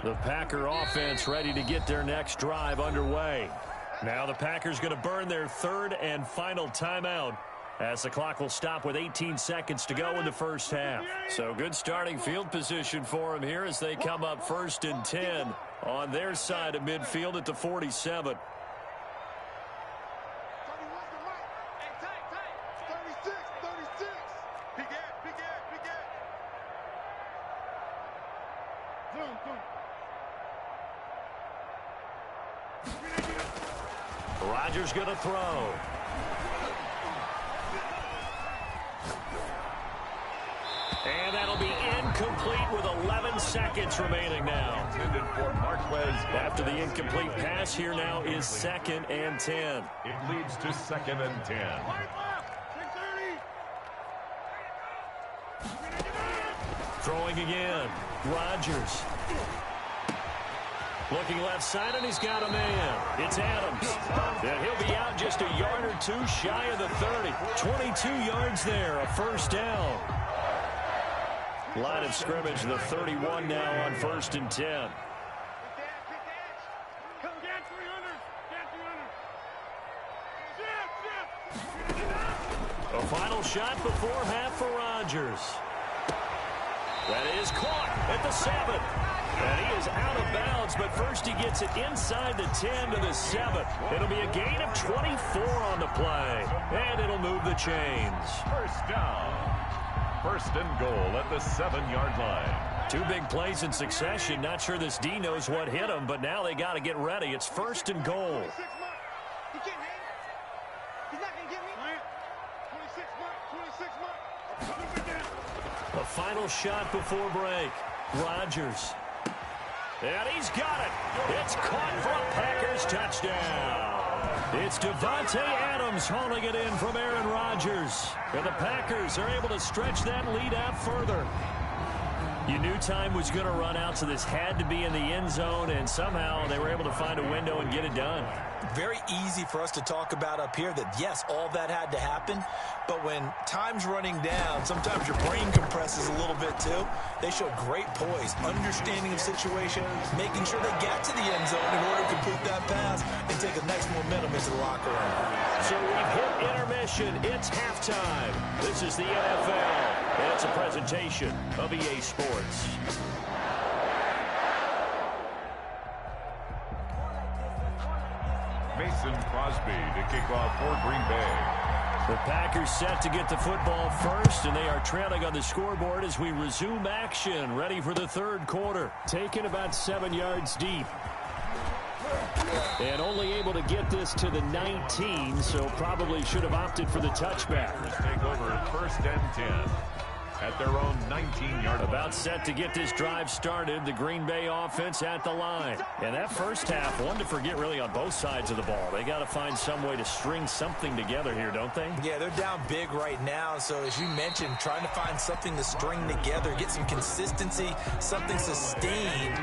The Packer offense ready to get their next drive underway. Now the Packers going to burn their third and final timeout as the clock will stop with 18 seconds to go in the first half. So good starting field position for them here as they come up 1st and 10 on their side of midfield at the 47. Rodgers going to throw. And that'll be incomplete with 11 seconds remaining now. Intended for Marquez. After the incomplete pass, here now is 2nd and 10. It leads to 2nd and 10. Throwing again. Rodgers. Looking left side, and he's got a man. It's Adams. And he'll be out just a yard or two shy of the 30. 22 yards there, a first down. Line of scrimmage, the 31 now on 1st and 10. A final shot before half for Rodgers. That is caught at the 7. And he is out of bounds, but first he gets it inside the 10 to the 7. It'll be a gain of 24 on the play, and it'll move the chains. First down. 1st and goal at the 7-yard line. 2 big plays in succession. Not sure this D knows what hit him, but now they got to get ready. It's 1st and goal. A final shot before break. Rodgers. And he's got it. It's caught for a Packers touchdown. It's Davante Adams hauling it in from Aaron Rodgers. And the Packers are able to stretch that lead out further. You knew time was going to run out, so this had to be in the end zone, and somehow they were able to find a window and get it done. Very easy for us to talk about up here that, yes, all that had to happen, but when time's running down, sometimes your brain compresses a little bit too. They show great poise, understanding of situation, making sure they get to the end zone in order to complete that pass and take a nice momentum into the locker room. So we've hit intermission. It's halftime. This is the NFL, and it's a presentation of EA Sports. Mason Crosby to kick off for Green Bay. The Packers set to get the football first, and they are trailing on the scoreboard as we resume action, ready for the 3rd quarter. Taken about 7 yards deep. And only able to get this to the 19, so probably should have opted for the touchback. Take over 1st and 10 at their own 19-yard line. About set to get this drive started, the Green Bay offense at the line. And that first half, one to forget really on both sides of the ball. They got to find some way to string something together here, don't they? Yeah, they're down big right now, so as you mentioned, trying to find something to string together, get some consistency, something sustained,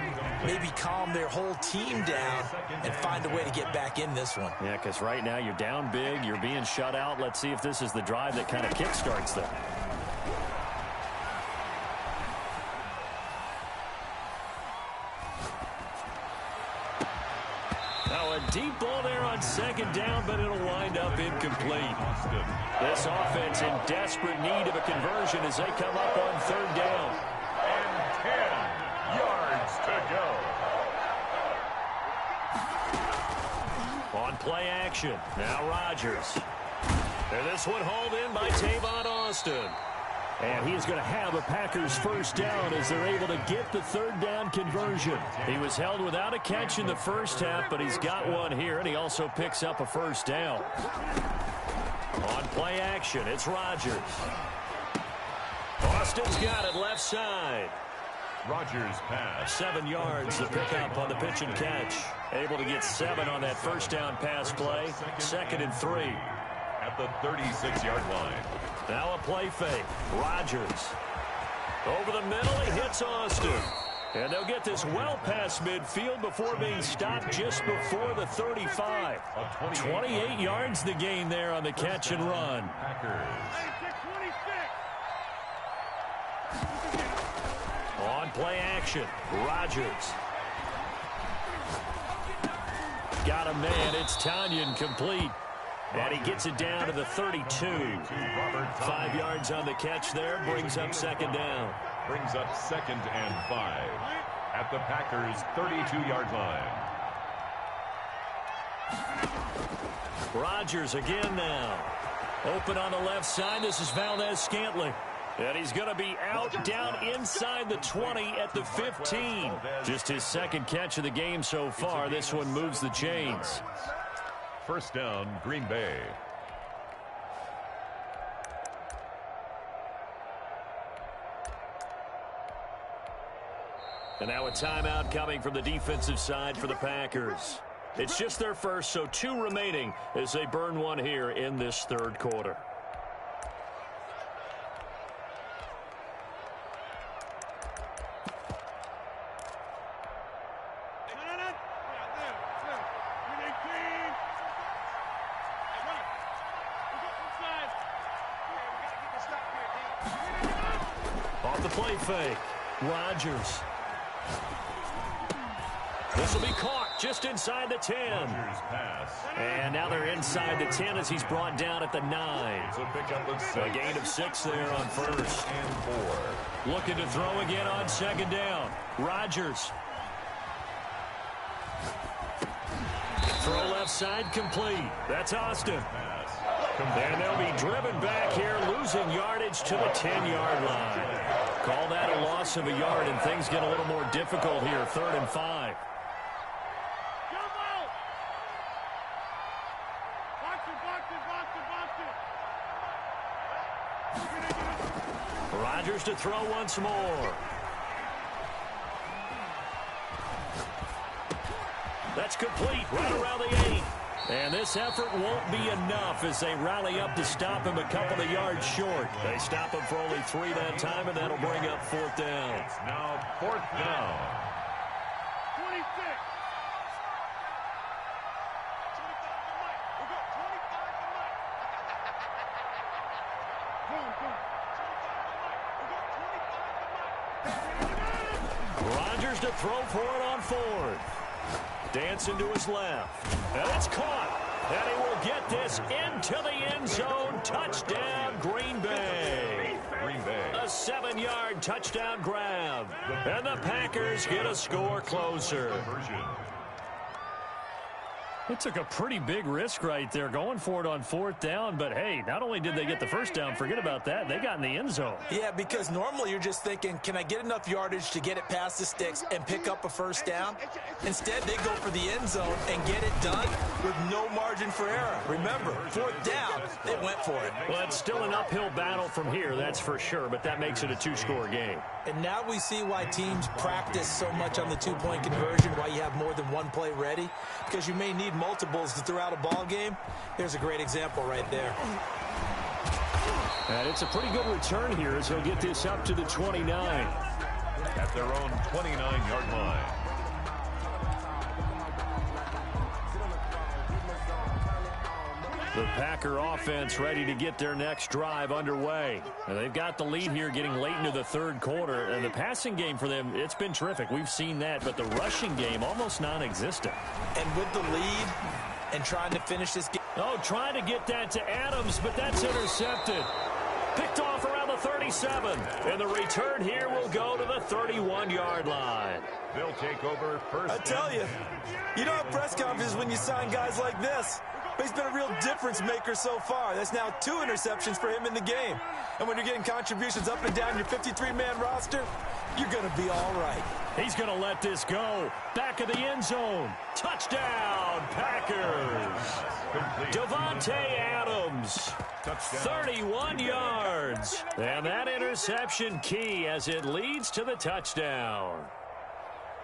maybe calm their whole team down and find a way to get back in this one. Yeah, because right now you're down big, you're being shut out. Let's see if this is the drive that kind of kickstarts them. Deep ball there on 2nd down, but it'll wind up incomplete. This offense in desperate need of a conversion as they come up on 3rd down. And 10 yards to go. On play action, now Rodgers. And this one hauled in by Tavon Austin. And he is going to have a Packers first down as they're able to get the 3rd down conversion. He was held without a catch in the first half, but he's got one here, and he also picks up a first down. On play action, it's Rodgers. Austin's got it left side. Rodgers pass. 7 yards, the pickup on the pitch and catch. Able to get 7 on that first down pass play. 2nd and 3. At the 36-yard line. Now a play fake. Rodgers. Over the middle, he hits Austin. And they'll get this well past midfield before being stopped just before the 35. 28 yards the gain there on the catch and run. On play action, Rodgers. got a man. It's Tanyan complete. And he gets it down to the 32. 5 yards on the catch there. Brings up second down. Brings up 2nd and 5 at the Packers' 32-yard line. Rodgers again now. Open on the left side. This is Valdez-Scantling. And he's going to be out down inside the 20 at the 15. Just his second catch of the game so far. This one moves the chains. First down, Green Bay. And now a timeout coming from the defensive side for the Packers. It's just their first, so 2 remaining as they burn one here in this third quarter. Off the play fake. Rodgers. This will be caught just inside the 10. And now they're inside the 10 as he's brought down at the 9. A gain of 6 there on first. And 4. Looking to throw again on second down. Rodgers. Throw left side complete. That's Austin. And they'll be driven back here, losing yardage to the 10-yard line. Call that a loss of a yard, and things get a little more difficult here. 3rd and 5. Rodgers to throw once more. That's complete right around the 8. And this effort won't be enough as they rally up to stop him a couple of yards short. They stop him for only 3 that time, and that'll bring up 4th down. It's now 4th down. 26. Rodgers to throw for it on 4th. Dancing to his left. And it's caught. And he will get this into the end zone. Touchdown, Green Bay. Green Bay. A 7-yard touchdown grab. And the Packers get a score closer. It took a pretty big risk right there going for it on 4th down. But, hey, not only did they get the first down, forget about that, they got in the end zone. Yeah, because normally you're just thinking, can I get enough yardage to get it past the sticks and pick up a first down? Instead, they go for the end zone and get it done with no margin for error. Remember, 4th down, they went for it. Well, it's still an uphill battle from here, that's for sure, but that makes it a 2-score game. And now we see why teams practice so much on the 2-point conversion, why you have more than one play ready, because you may need multiples to throw out a ball game. There's a great example right there. And it's a pretty good return here as he'll get this up to the 29. At their own 29-yard line. The Packer offense ready to get their next drive underway. And they've got the lead here getting late into the third quarter. And the passing game for them, it's been terrific. We've seen that. But the rushing game, almost non-existent. And with the lead and trying to finish this game. Oh, trying to get that to Adams, but that's intercepted. Picked off around the 37. And the return here will go to the 31-yard line. They'll take over first. I tell you, you don't have press conferences when you sign guys like this. But he's been a real difference maker so far. That's now 2 interceptions for him in the game. And when you're getting contributions up and down your 53-man roster, you're going to be all right. He's going to let this go. Back of the end zone. Touchdown, Packers. Davante Adams. Touchdown. 31 yards. And that interception key as it leads to the touchdown.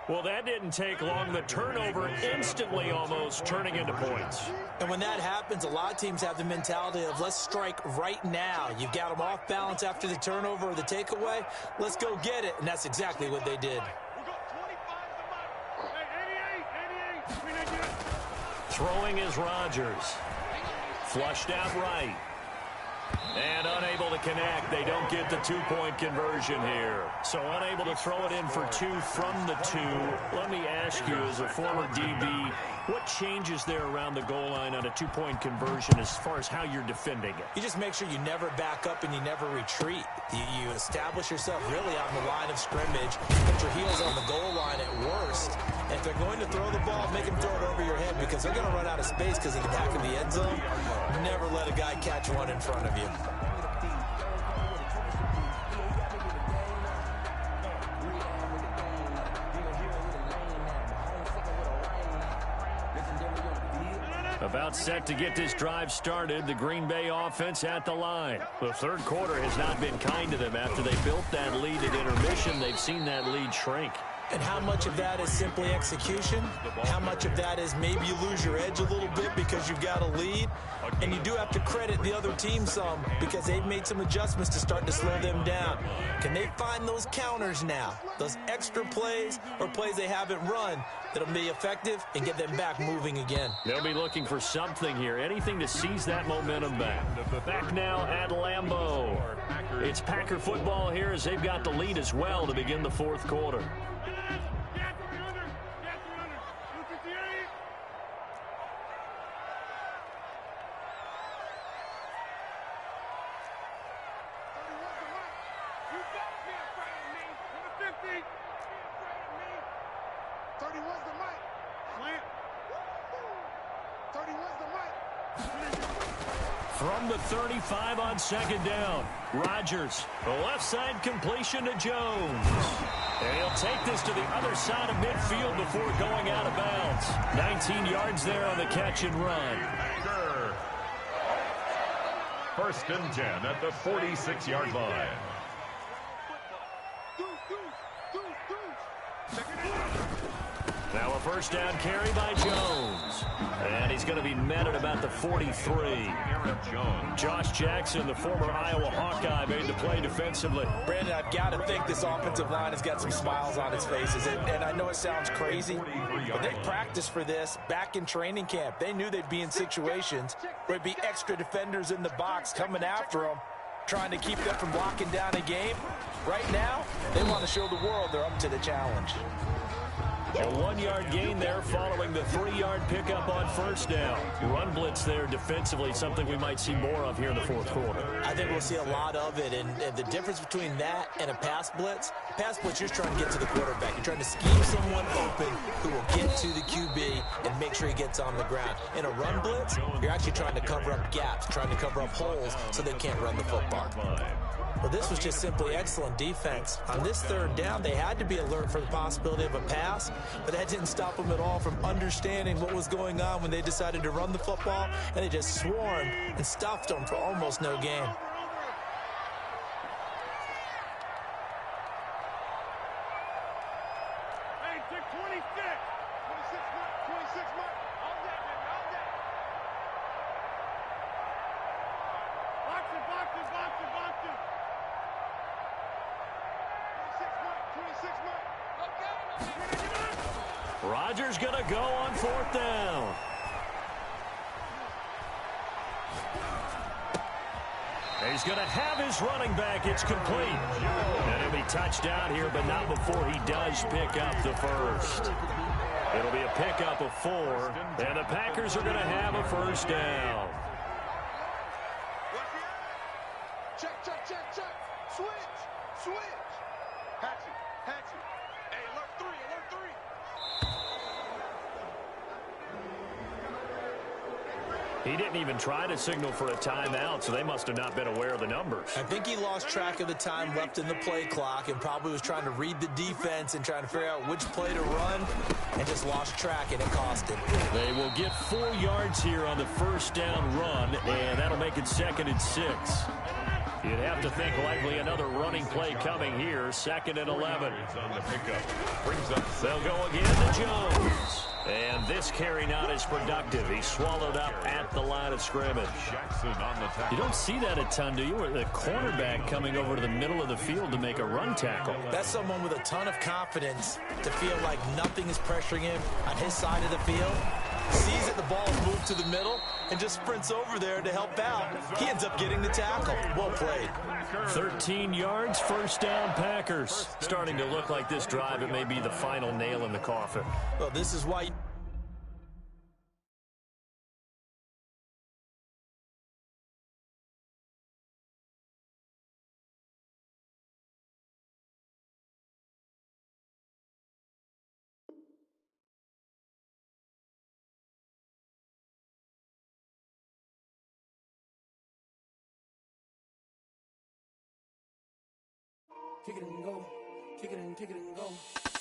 Well, that didn't take long. The turnover instantly almost turning into points. And when that happens, a lot of teams have the mentality of let's strike right now. You've got them off balance after the turnover or the takeaway. Let's go get it. And that's exactly what they did. Throwing is Rodgers. Flushed out right. And unable to connect. They don't get the two-point conversion here. So unable to throw it in for two from the two. Let me ask you, as a former DB, what changes there around the goal line on a two-point conversion as far as how you're defending it? You just make sure you never back up and you never retreat. You establish yourself really on the line of scrimmage, put your heels on the goal line at worst. And if they're going to throw the ball, make them throw it over your head because they're going to run out of space because of the back of the end zone. Never let a guy catch one in front of you. About set to get this drive started, the Green Bay offense at the line. The third quarter has not been kind to them. After they built that lead at intermission, they've seen that lead shrink. And how much of that is simply execution? How much of that is maybe you lose your edge a little bit because you've got a lead? And you do have to credit the other team some because they've made some adjustments to start to slow them down. Can they find those counters now? Those extra plays or plays they haven't run that'll be effective and get them back moving again? They'll be looking for something here, anything to seize that momentum back. Back now at Lambeau. It's Packer football here as they've got the lead as well to begin the fourth quarter. From the 35 on second down, Rodgers, the left side completion to Jones. And he'll take this to the other side of midfield before going out of bounds. 19 yards there on the catch and run. First and 10 at the 46-yard line. Now a first down carry by Jones. And he's going to be met at about the 43. Josh Jackson, the former Iowa Hawkeye, made the play defensively. Brandon, I've got to think this offensive line has got some smiles on its faces. And I know it sounds crazy, but they practiced for this back in training camp. They knew they'd be in situations where there'd be extra defenders in the box coming after them, trying to keep them from blocking down a game. Right now, they want to show the world they're up to the challenge. A 1-yard gain there following the 3-yard pickup on first down. Run blitz there defensively, something we might see more of here in the fourth quarter. I think we'll see a lot of it, and the difference between that and a pass blitz, you're trying to get to the quarterback. You're trying to scheme someone open who will get to the QB and make sure he gets on the ground. In a run blitz, you're actually trying to cover up gaps, trying to cover up holes so they can't run the football. Well, this was just simply excellent defense. On this third down, they had to be alert for the possibility of a pass, but that didn't stop them at all from understanding what was going on when they decided to run the football, and they just swarmed and stuffed them for almost no gain. Rodgers going to go on fourth down. He's going to have his running back. It's complete. And it'll be touchdown here, but not before he does pick up the first. It'll be a pickup of 4, and the Packers are going to have a first down. Check, check, check, check. Switch. Hatchet. Hey, alert 3. He didn't even try to signal for a timeout, so they must have not been aware of the numbers. I think he lost track of the time left in the play clock and probably was trying to read the defense and trying to figure out which play to run and just lost track, and it cost him. They will get 4 yards here on the first down run, and that'll make it 2nd and 6. You'd have to think likely another running play coming here, 2nd and 11. They'll go again to Jones. And this carry not as productive. He's swallowed up at the line of scrimmage. You don't see that a ton, do you? Or the cornerback coming over to the middle of the field to make a run tackle. That's someone with a ton of confidence to feel like nothing is pressuring him on his side of the field. Sees that the ball is moved to the middle and just sprints over there to help out. He ends up getting the tackle. Well played. 13 yards, first down Packers. Starting to look like this drive, it may be the final nail in the coffin. Well, this is why... Kick it and go, kick it and go.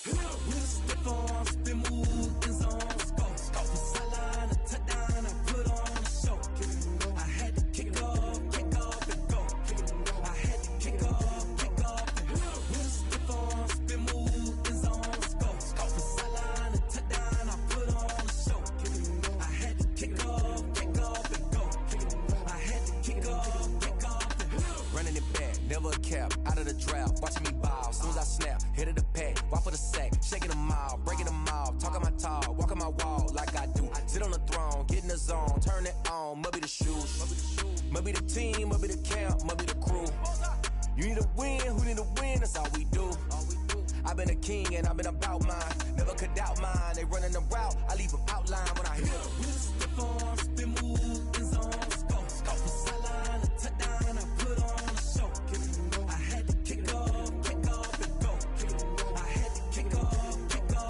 With a step on, spin move, in zone, go. From sideline to touchdown, I put on a show. Kick it and go. I had to kick off and go. Kick it and go. I had to kick off and go. With a step on, spin move, in zone, go. From sideline to touchdown, I put on a show. Kick it and go. I had to kick off and go. Kick it and go. I had to kick off and go. Running it back, never a cap, out of the drought, watching me ball, soon as I snap, hit of the pack, walk for the sack, shaking them all, breaking them off, talking my talk, walking my wall like I do, sit on the throne, get in the zone, turn it on, must be the shoes, must be the team, must be the camp, must be the crew, you need a win, who need a win, that's all we do, I've been a king and I've been about mine, never could doubt mine, they running the route, I leave them outline when I hit them. With a step on, spin move, in zone, go. From sideline to touchdown, I put on a show. Kick it and go. I had to kick off and go. Kick it and go. I had to kick off and go.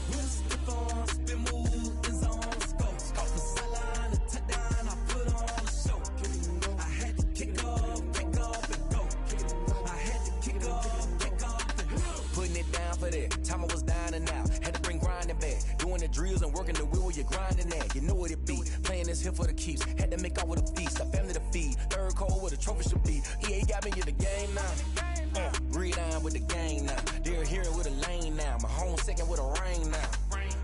With a step on, spin move, in zone, go. From sideline to touchdown, I put on a show. Kick it and go. I had to kick off and go. Kick it and go. I had to kick off and go. Putting it down for that. Time I was down and out. Had to bring grinding back. Doing the drills and working the wheel where you're grinding at. You know what it be. Playing this here for the keeps. Had to make out with a feast. A family to feed. Third cold where the trophy should be. EA got me in the game now. Breed on with the game now. They're here with a lane now. My home second with a rain now.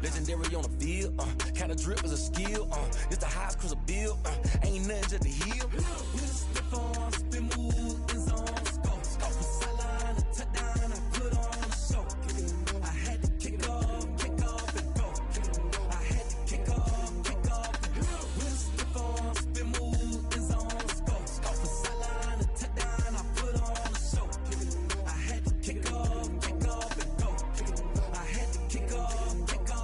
Legendary on the field. Kinda drip is a skill. It's the highest cruiser bill. Ain't nothing just the hill. With a step on, spin move, in zone, go. From sideline to touchdown, I put on a show. Kick it and go. I had to kick off and go. Kick it and go. I had to kick off and go. With a step on, spin move, in zone, go. From sideline to touchdown, I put on a show. Kick it and go. I had to kick off and go. Kick it and go. I had to kick off and go.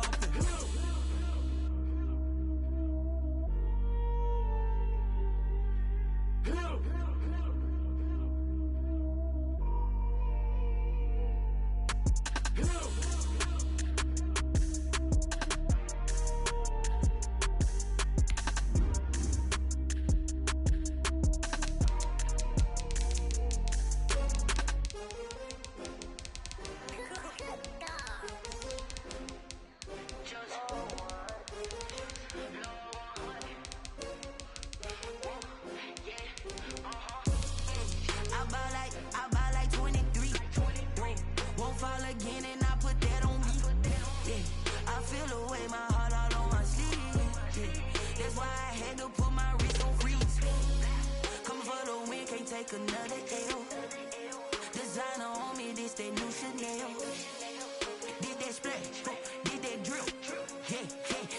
I buy like 23. Won't fall again and I put that on me. Yeah, I feel away, my heart all on my sleeve. Yeah, that's why I had to put my wrist on freeze. Coming for the win, can't take another L. Designer on me, this that new Chanel. Did that splash, did that drill. Yeah,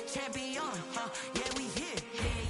champion, yeah, we here.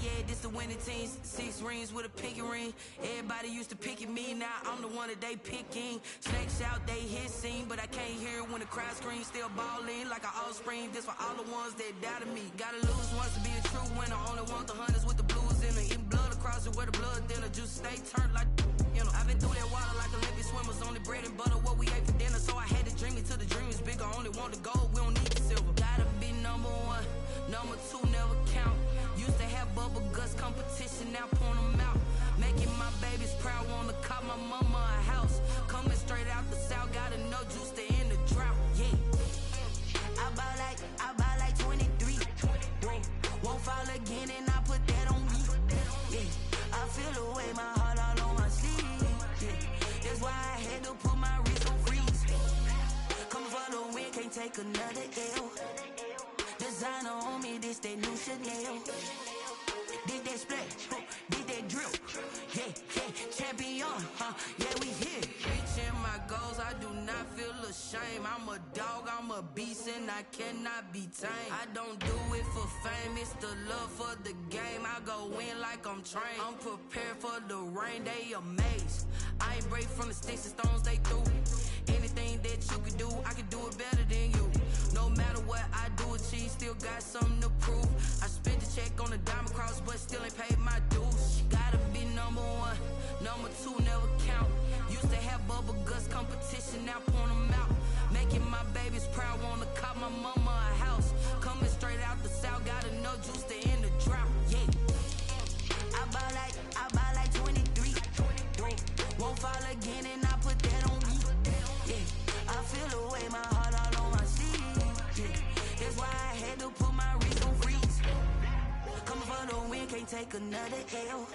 Yeah, this the winning team. 6 rings with a pinky ring. Everybody used to pick at me, now I'm the one that they picking. Snakes out, they hit scene, but I can't hear it when the crowd screams. Still balling like an offspring. This for all the ones that doubted me. Gotta lose once to be a true winner. Only want the hunters with the blues in it. Eating blood across it where the blood dinner. Juice stay turned like, you know. I've been through that water like Olympic swimmers. Only bread and butter, what we ate for dinner. So I had to dream it till the dream is bigger. Only want the gold, we don't need the silver. Gotta be number 1, number 2 never count. Used to have bubble guts competition, now point them out. Making my babies proud, wanna call my mama a house. Coming straight out the south, gotta know juice to end the drought. Yeah, I buy like 23. Won't fall again and I put that on me. Yeah, I feel away, my heart all on my sleeve. Yeah, that's why I had to put my wrist on freeze. Coming for the win, can't take another L. Designer on me, this that new Chanel. Did that splash, did that drill. Yeah, champion, yeah, we here. Reach in my goals, I do not feel ashamed. I'm a dog, I'm a beast, and I cannot be tamed. I don't do it for fame, it's the love for the game. I go in like I'm trained. I'm prepared for the rain, they amazed. I ain't break from the sticks and stones they threw. Anything that you can do, I can do it better than you. No matter what I do, achieve, still got something to prove. I spent the check on the diamond cross, but still ain't paid my dues. Gotta be number one, number two never count. Used to have bubble guts competition, now point them out. Making my babies proud, wanna cop my mama a house. Coming straight out the south, got enough juice to end the drought. Yeah, I buy like 23. Won't fall again, and I put that on me. Yeah, I feel the way, my heart all on my sleeve. Yeah, that's why I had to put my wrist on freeze. Coming for the win, can't take another L.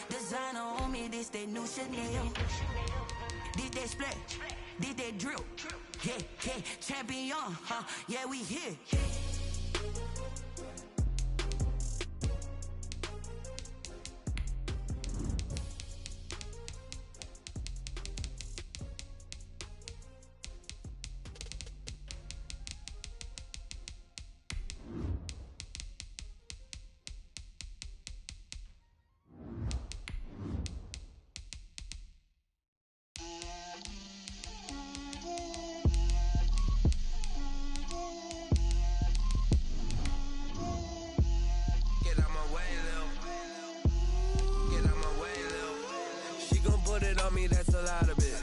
Designer on me, this that new Chanel. Did that splat, did that drill. Yeah, champion, huh? Yeah, we here. That's a lot of it.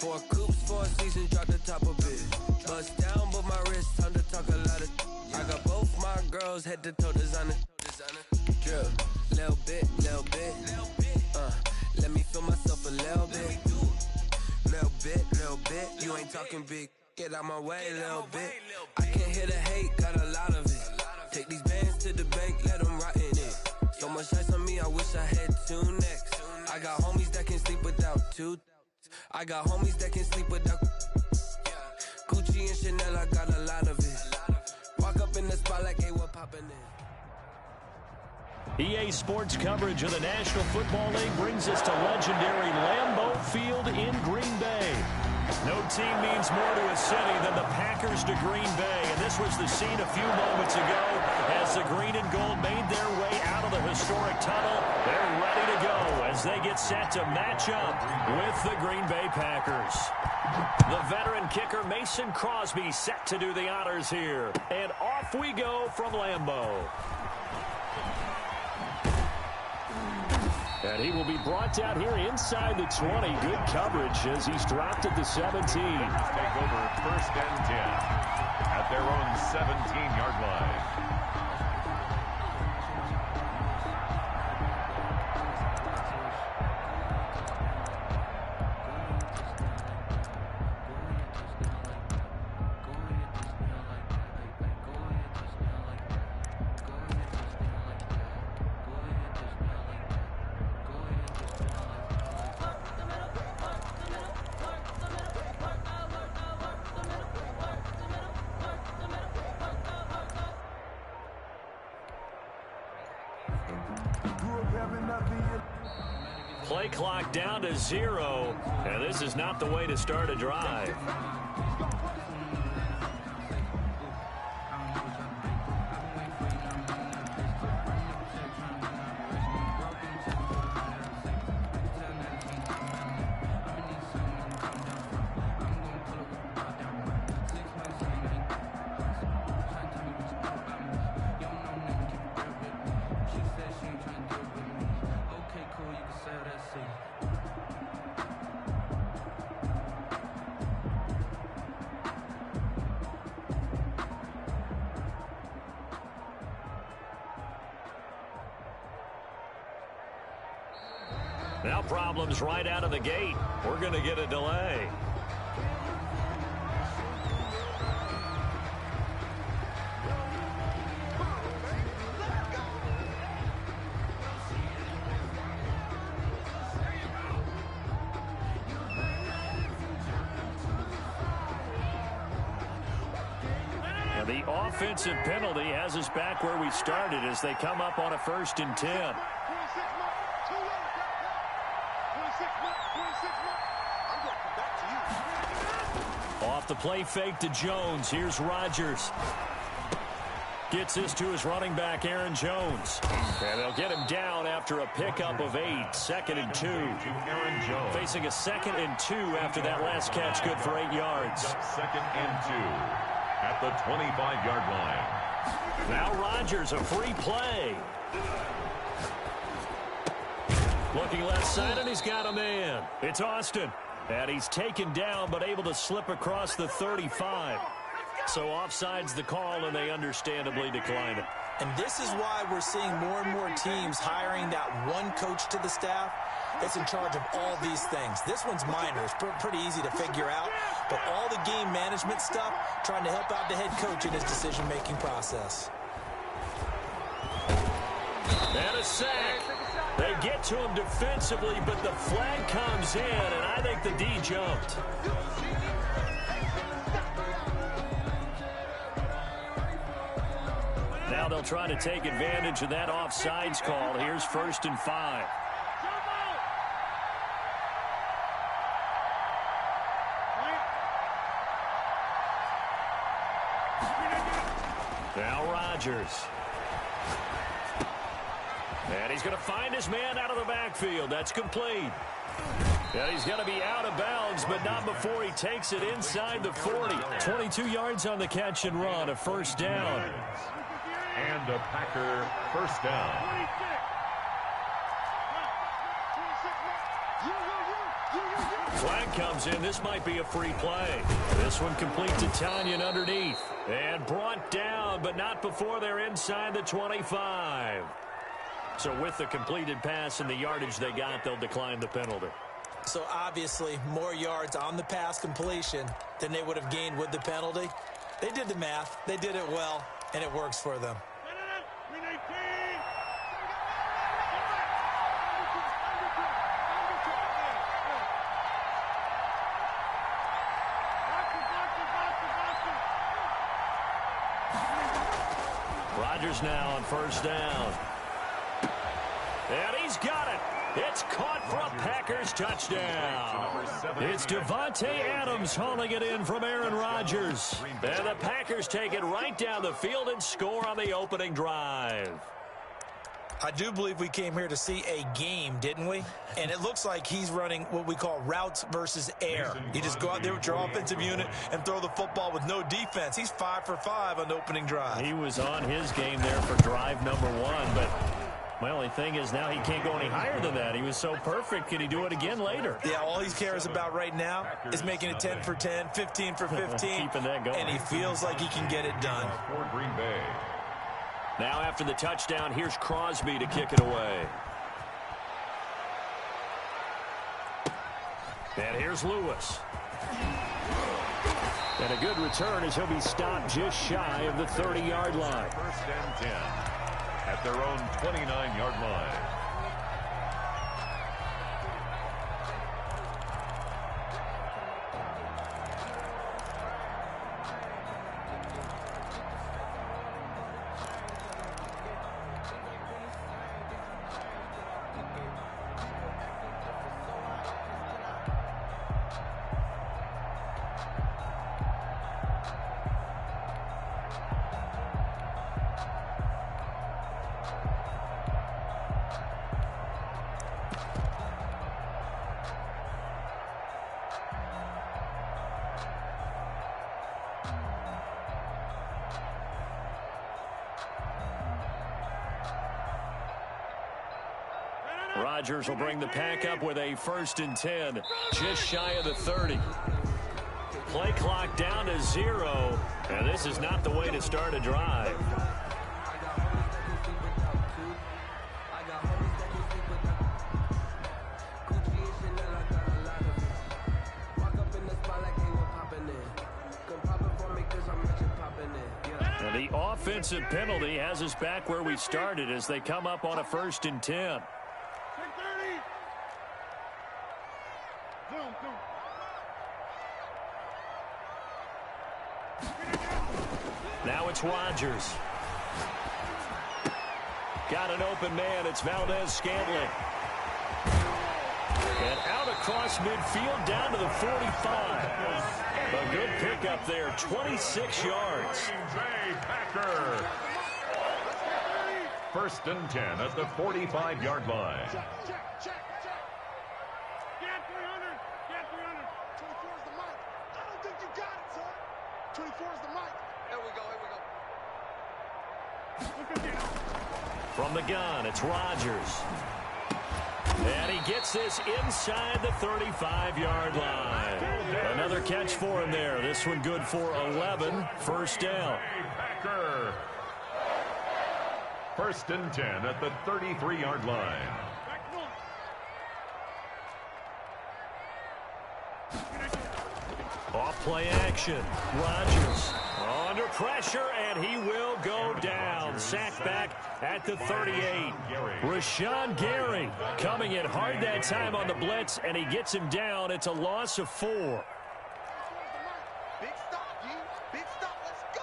4 coops, 4 seasons, drop the top of it. Bust down, but my wrist, time to talk a lot of. I got both my girls head to toe designer. Drill, little bit. Let me feel myself a little bit. Little bit. You ain't talking big. Get out my way, little bit. I can't hear the hate, got a lot of it. Take these bands to the bank, let them rot in it. So much ice on me, I wish I had 2 necks. I got homies that can sleep without 2. I got homies that can sleep without Gucci and Chanel, I got a lot of it. Walk up in the spot like, hey, what poppin' in? EA Sports coverage of the National Football League brings us to legendary Lambeau Field in Green Bay. No team means more to a city than the Packers to Green Bay, and this was the scene a few moments ago as the green and gold made their way out of the historic tunnel. They're ready to go as they get set to match up with the Green Bay Packers. The veteran kicker Mason Crosby set to do the honors here, and off we go from Lambeau. And he will be brought down here inside the 20. Good coverage as he's dropped at the 17. Take over 1st and 10 at their own 17-yard line. Play clock down to 0, and this is not the way to start a drive. Now problems right out of the gate. We're going to get a delay. And the offensive penalty has us back where we started as they come up on a 1st and 10. Off the play fake to Jones. Here's Rodgers. Gets this to his running back, Aaron Jones. And they'll get him down after a pickup of 8. 2nd and 2. Aaron Jones. Facing a 2nd and 2 after that last catch, good for 8 yards. 2nd and 2 at the 25-yard line. Now Rodgers, a free play. Looking left side, and he's got a man. It's Austin. And he's taken down, but able to slip across the 35. So offside's the call, and they understandably decline it. And this is why we're seeing more and more teams hiring that one coach to the staff that's in charge of all these things. This one's minor. It's pretty easy to figure out. But all the game management stuff, trying to help out the head coach in his decision-making process. And a sack. They get to him defensively, but the flag comes in, and I think the D jumped. Now they'll try to take advantage of that offsides call. Here's 1st and 5. Now Rodgers. And he's going to find his man out of the backfield. That's complete. And he's going to be out of bounds, but not before he takes it inside the 40. 22 yards on the catch and run, a 1st down. And a Packer 1st down. Flag comes in. This might be a free play. This one complete to Tanyan underneath. And brought down, but not before they're inside the 25. So with the completed pass and the yardage they got, they'll decline the penalty. So obviously more yards on the pass completion than they would have gained with the penalty. They did the math. They did it well, and it works for them. Rodgers now on 1st down. And he's got it. It's caught for a Packers touchdown. It's Davante Adams hauling it in from Aaron Rodgers. And the Packers take it right down the field and score on the opening drive. I do believe we came here to see a game, didn't we? And it looks like he's running what we call routes versus air. You just go out there with your offensive unit and throw the football with no defense. He's 5 for 5 on the opening drive. He was on his game there for drive number 1, but my only thing is now he can't go any higher than that. He was so perfect. Can he do it again later? Yeah, all he cares about right now is making it 10 for 10, 15 for 15. Keeping that going. And he feels like he can get it done. For Green Bay. Now after the touchdown, here's Crosby to kick it away. And here's Lewis. And a good return as he'll be stopped just shy of the 30-yard line. 1st and 10 at their own 29-yard line. Rodgers will bring the pack up with a 1st and 10, just shy of the 30. Play clock down to 0, and this is not the way to start a drive. And the offensive penalty has us back where we started as they come up on a 1st and 10. Now it's Rodgers. Got an open man. It's Valdez Scantling. And out across midfield down to the 45. A good pickup there, 26 yards. Packer. First and 10 at the 45-yard line. Check. Get 300. Get 300. 24 is the mic. I don't think you got it, son. 24 is the mic. Here we go. From the gun, it's Rodgers. And he gets this inside the 35-yard line. Another catch for him there. This one good for 11. First down. Packer. First and 10 at the 33-yard line. Off play action. Rodgers under pressure, and he will go down. Sacked back at the 38. Rashawn Gary coming in hard that time on the blitz, and he gets him down. It's a loss of 4. Big stop, D. Big stop. Let's go.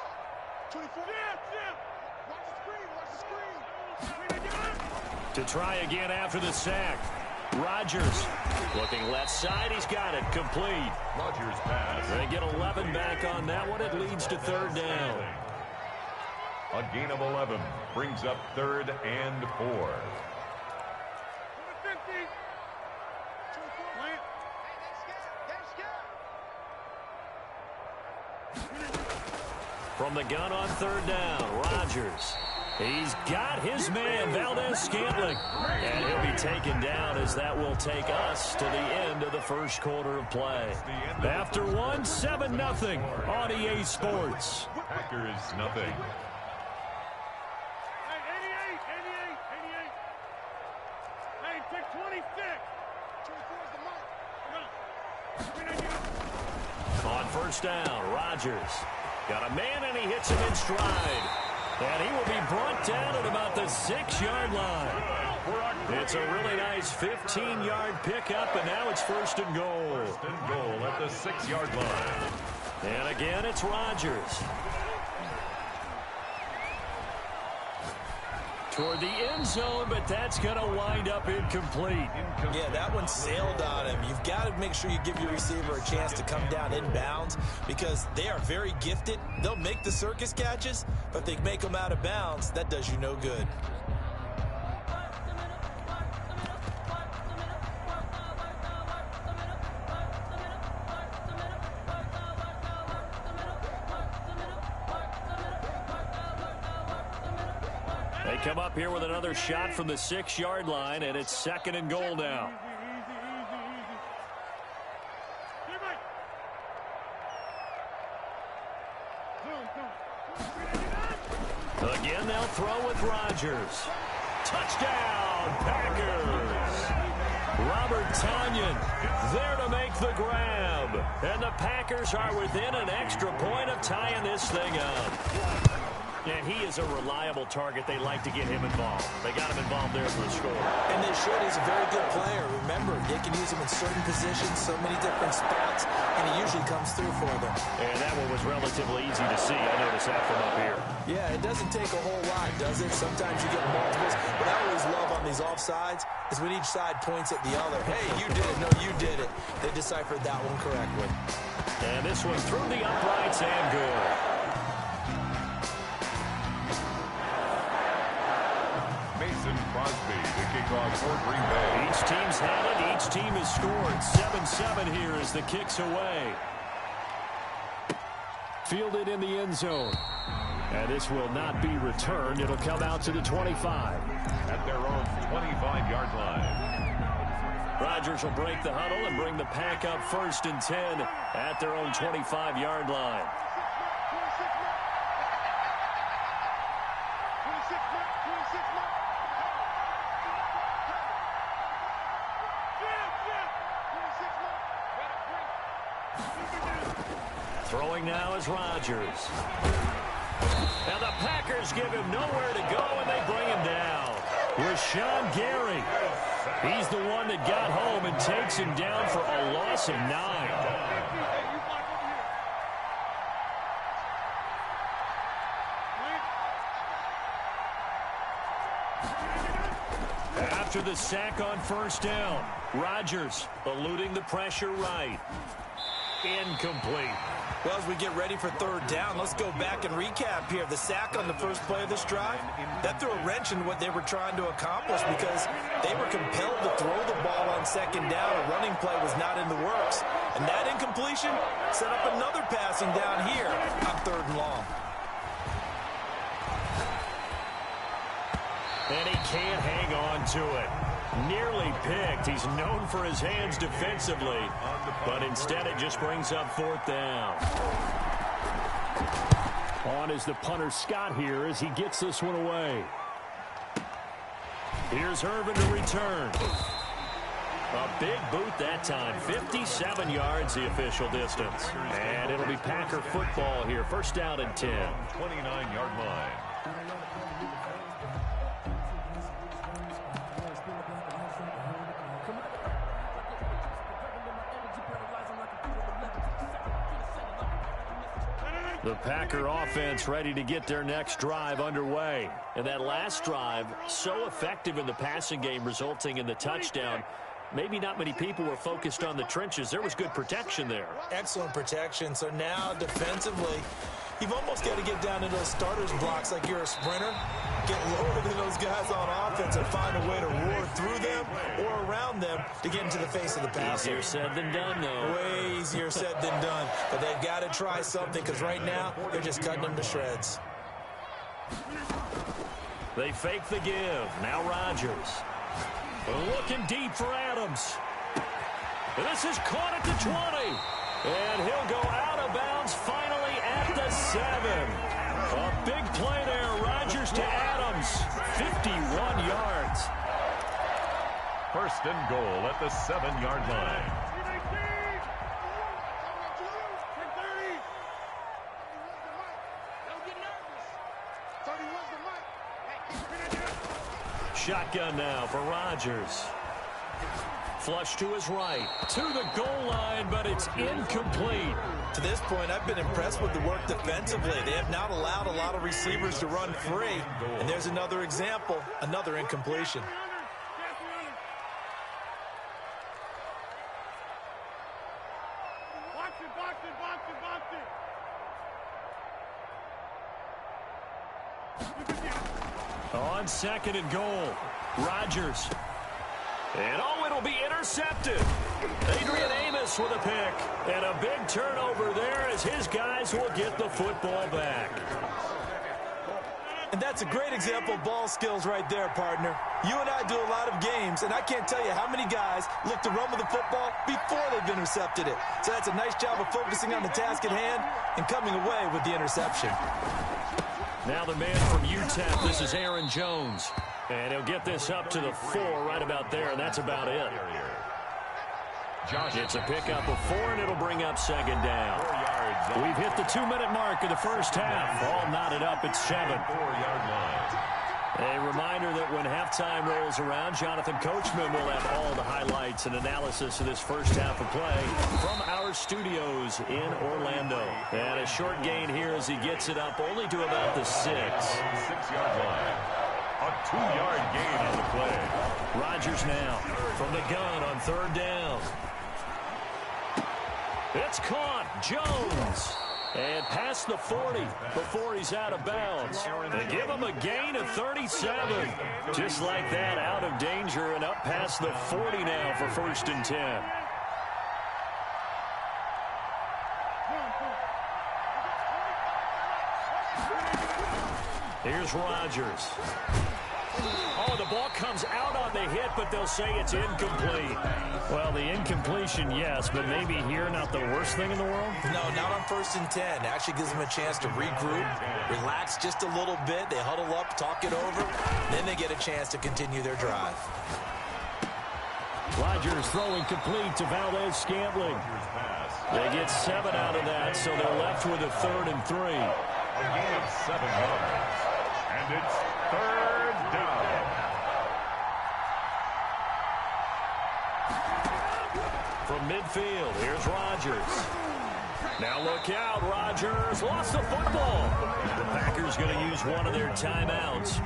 24. Watch the screen. To try again after the sack. Rodgers looking left side. He's got it. Complete. Rodgers pass. They get 11 back on that one. It leads to third down. A gain of 11 brings up third and 4. From the gun on third down, Rodgers. He's got his man, Valdez-Scantling. And he'll be taken down as that will take us to the end of the first quarter of play. After one, 7-0 on EA Sports. Packers nothing. On first down, Rodgers. Got a man, and he hits him in stride. And he will be brought down at about the 6-yard line. It's a really nice 15-yard pickup, and now it's first and goal. First and goal at the 6-yard line. And again, it's Rodgers. Toward the end zone, but that's going to wind up incomplete. Yeah, that one sailed on him. You've got to make sure you give your receiver a chance to come down inbounds because they are very gifted. They'll make the circus catches, but if they make them out of bounds, that does you no good. They come up here with another shot from the 6-yard line, and it's second and goal now. Again, they'll throw with Rodgers. Touchdown, Packers! Robert Tonyan there to make the grab. And the Packers are within an extra point of tying this thing up. And he is a reliable target. They like to get him involved. They got him involved there for the score. And they should. He's a very good player. Remember, they can use him in certain positions, so many different spots, and he usually comes through for them. And that one was relatively easy to see. I noticed that from up here. Yeah, it doesn't take a whole lot, does it? Sometimes you get multiples. What I always love on these offsides is when each side points at the other. Hey, you did it. No, you did it. They deciphered that one correctly. And this one through the uprights and good. Crosby to kick off for Green Bay. Each team's had it. Each team has scored. 7-7 here as the kick's away. Fielded in the end zone. And this will not be returned. It'll come out to the 25. At their own 25-yard line. Rodgers will break the huddle and bring the pack up first and 10 at their own 25-yard line. Throwing now is Rodgers. Now the Packers give him nowhere to go, and they bring him down. Rashawn Gary. He's the one that got home and takes him down for a loss of 9. After after the sack on first down. Rodgers eluding the pressure right. Incomplete. Well, as we get ready for third down, let's go back and recap here. The sack on the first play of this drive, that threw a wrench in what they were trying to accomplish because they were compelled to throw the ball on second down. A running play was not in the works. And that incompletion set up another passing down here on third and long. And he can't hang on to it. Nearly picked. He's known for his hands defensively, but instead it just brings up fourth down. On is the punter Scott here as he gets this one away. Here's Irvin to return. A big boot that time. 57 yards the official distance. And it'll be Packer football here. First down and 10. 29-yard line. The Packer offense ready to get their next drive underway. And that last drive, so effective in the passing game, resulting in the touchdown. Maybe not many people were focused on the trenches. There was good protection there. Excellent protection. So now defensively, you've almost got to get down to those starters blocks like you're a sprinter. Get lower than those guys on offense and find a way to roar through them or around them to get into the face of the passer. Easier said than done, though. Way easier said than done. But they've got to try something because right now they're just cutting them to shreds. They fake the give. Now Rodgers. Looking deep for Adams. This is caught at the 20. And he'll go out of bounds finally at the 7. A big play there. Rodgers to Adams. 51 yards. First and goal at the 7-yard line. Shotgun now for Rodgers. Flush to his right. To the goal line, but it's incomplete. To this point, I've been impressed with the work defensively. They have not allowed a lot of receivers to run free. And there's another example, another incompletion. On second and goal, Rodgers. And it'll be intercepted. Adrian Amos with a pick. And a big turnover there as his guys will get the football back. And that's a great example of ball skills right there, partner. You and I do a lot of games, and I can't tell you how many guys look to run with the football before they've intercepted it. So that's a nice job of focusing on the task at hand and coming away with the interception. Now the man from UTEP, this is Aaron Jones. And he'll get this up to the 4 right about there, and that's about it. It's a pickup of 4, and it'll bring up second down. We've hit the 2-minute mark of the first half. All knotted up at 7. A reminder that when halftime rolls around, Jonathan Coachman will have all the highlights and analysis of this first half of play from our studios in Orlando. And a short gain here as he gets it up only to about the 6. 6-yard line. A 2-yard gain on the play. Rodgers now from the gun on third down. It's caught. Jones. And past the 40 before he's out of bounds. They give him a gain of 37. Just like that, out of danger and up past the 40 now for first and 10. Here's Rodgers. Oh, the ball comes out on the hit, but they'll say it's incomplete. Well, the incompletion, yes, but maybe here not the worst thing in the world? No, not on first and 10. Actually gives them a chance to regroup, relax just a little bit. They huddle up, talk it over, then they get a chance to continue their drive. Rodgers throwing complete to Valdez-Scantling. They get 7 out of that, so they're left with a 3rd and 3. A gain of 7 yards. And it's third down. From midfield, here's Rodgers. Now look out, Rodgers lost the football. The Packers going to use one of their timeouts.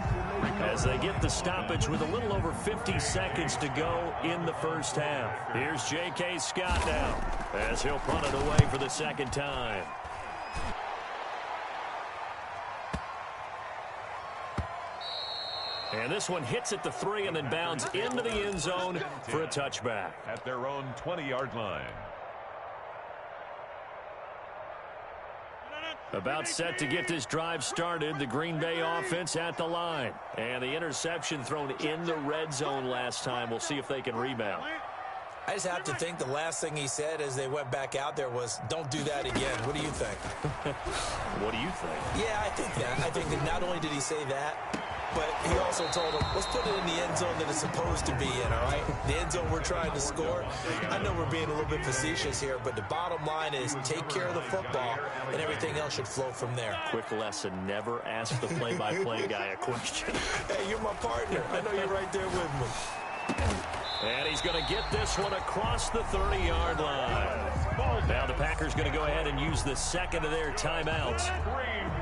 as they get the stoppage with a little over 50 seconds to go in the first half. Here's J.K. Scott now as he'll punt it away for the second time. And this one hits at the 3 and then bounds into the end zone for a touchback. At their own 20-yard line. About set to get this drive started, the Green Bay offense at the line. And the interception thrown in the red zone last time. We'll see if they can rebound. I just have to think the last thing he said as they went back out there was, don't do that again. What do you think? What do you think? Yeah, I think that. I think that not only did he say that, but he also told him, let's put it in the end zone that it's supposed to be in, all right? The end zone we're trying to score. I know we're being a little bit facetious here, but the bottom line is take care of the football, and everything else should flow from there. Quick lesson, never ask the play-by-play guy a question. Hey, you're my partner. I know you're right there with me. And he's going to get this one across the 30-yard line. Now the Packers going to go ahead and use the second of their timeouts,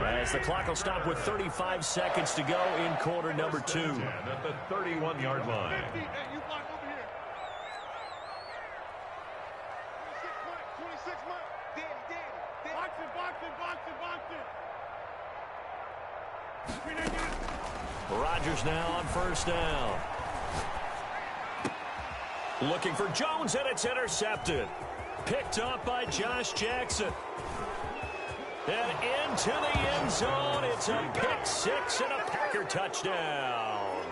as the clock will stop with 35 seconds to go in quarter number 2. At the 31-yard line. Hey, you block over here. 26 months. Danny. Box it. Rodgers now on first down. Looking for Jones, and it's intercepted. Picked up by Josh Jackson. And into the end zone. It's a pick 6 and a Packer touchdown.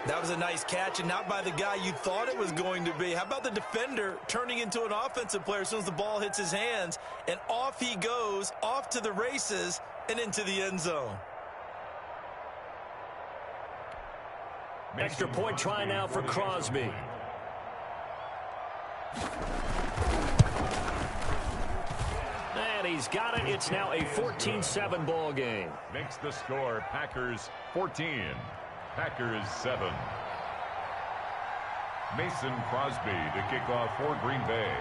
That was a nice catch, and not by the guy you thought it was going to be. How about the defender turning into an offensive player as soon as the ball hits his hands, and off he goes, off to the races, and into the end zone. Extra point try now for Crosby. And he's got it. It's now a 14-7 ball game. Makes the score Packers 14, Packers 7. Mason Crosby to kick off for Green Bay.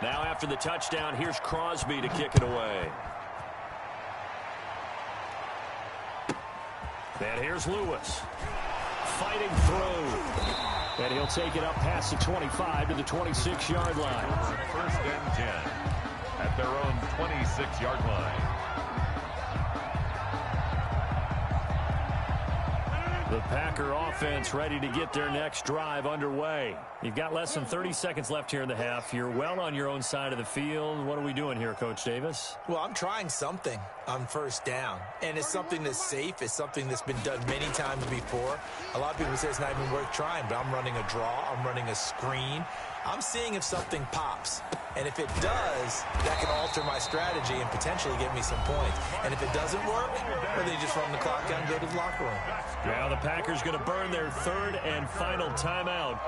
Now after the touchdown, here's Crosby to kick it away. And here's Lewis. Fighting through. And he'll take it up past the 25 to the 26-yard line. First and 10 at their own 26-yard line. The Packer offense ready to get their next drive underway. You've got less than 30 seconds left here in the half. You're well on your own side of the field. What are we doing here, Coach Davis? Well, I'm trying something on first down, and it's something that's safe. It's something that's been done many times before. A lot of people say it's not even worth trying, but I'm running a draw. I'm running a screen. I'm seeing if something pops. And if it does, that can alter my strategy and potentially get me some points. And if it doesn't work, well, they just run the clock out and go to the locker room. Now the Packers going to burn their third and final timeout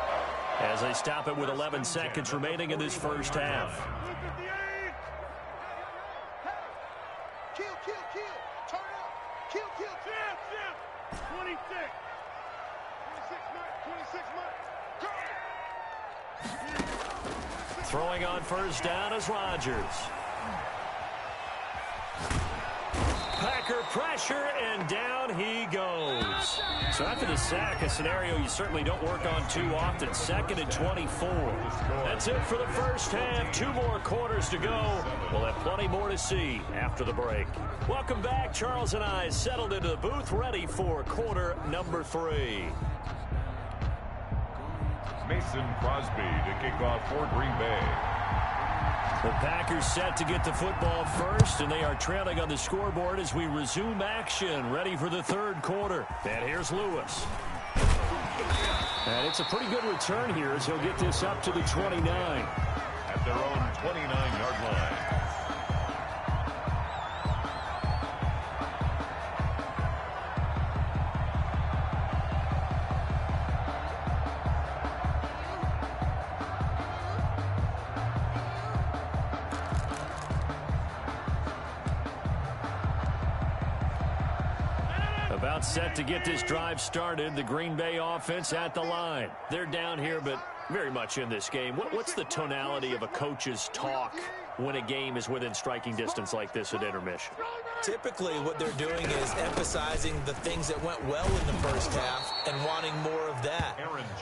as they stop it with 11 seconds remaining in this first half. Kill. Turn up. Kill. 26. 26 months. Throwing on first down is Rodgers. Packer pressure, and down he goes. So after the sack, a scenario you certainly don't work on too often. 2nd and 24. That's it for the first half. 2 more quarters to go. We'll have plenty more to see after the break. Welcome back. Charles and I settled into the booth, ready for quarter number 3. Mason Crosby to kick off for Green Bay. The Packers set to get the football first, and they are trailing on the scoreboard as we resume action, ready for the third quarter. And here's Lewis. And it's a pretty good return here as he'll get this up to the 29. At their own 29-yard line. About set to get this drive started. The Green Bay offense at the line. They're down here, but very much in this game. What's the tonality of a coach's talk when a game is within striking distance like this at intermission? Typically, what they're doing is emphasizing the things that went well in the first half and wanting more of that.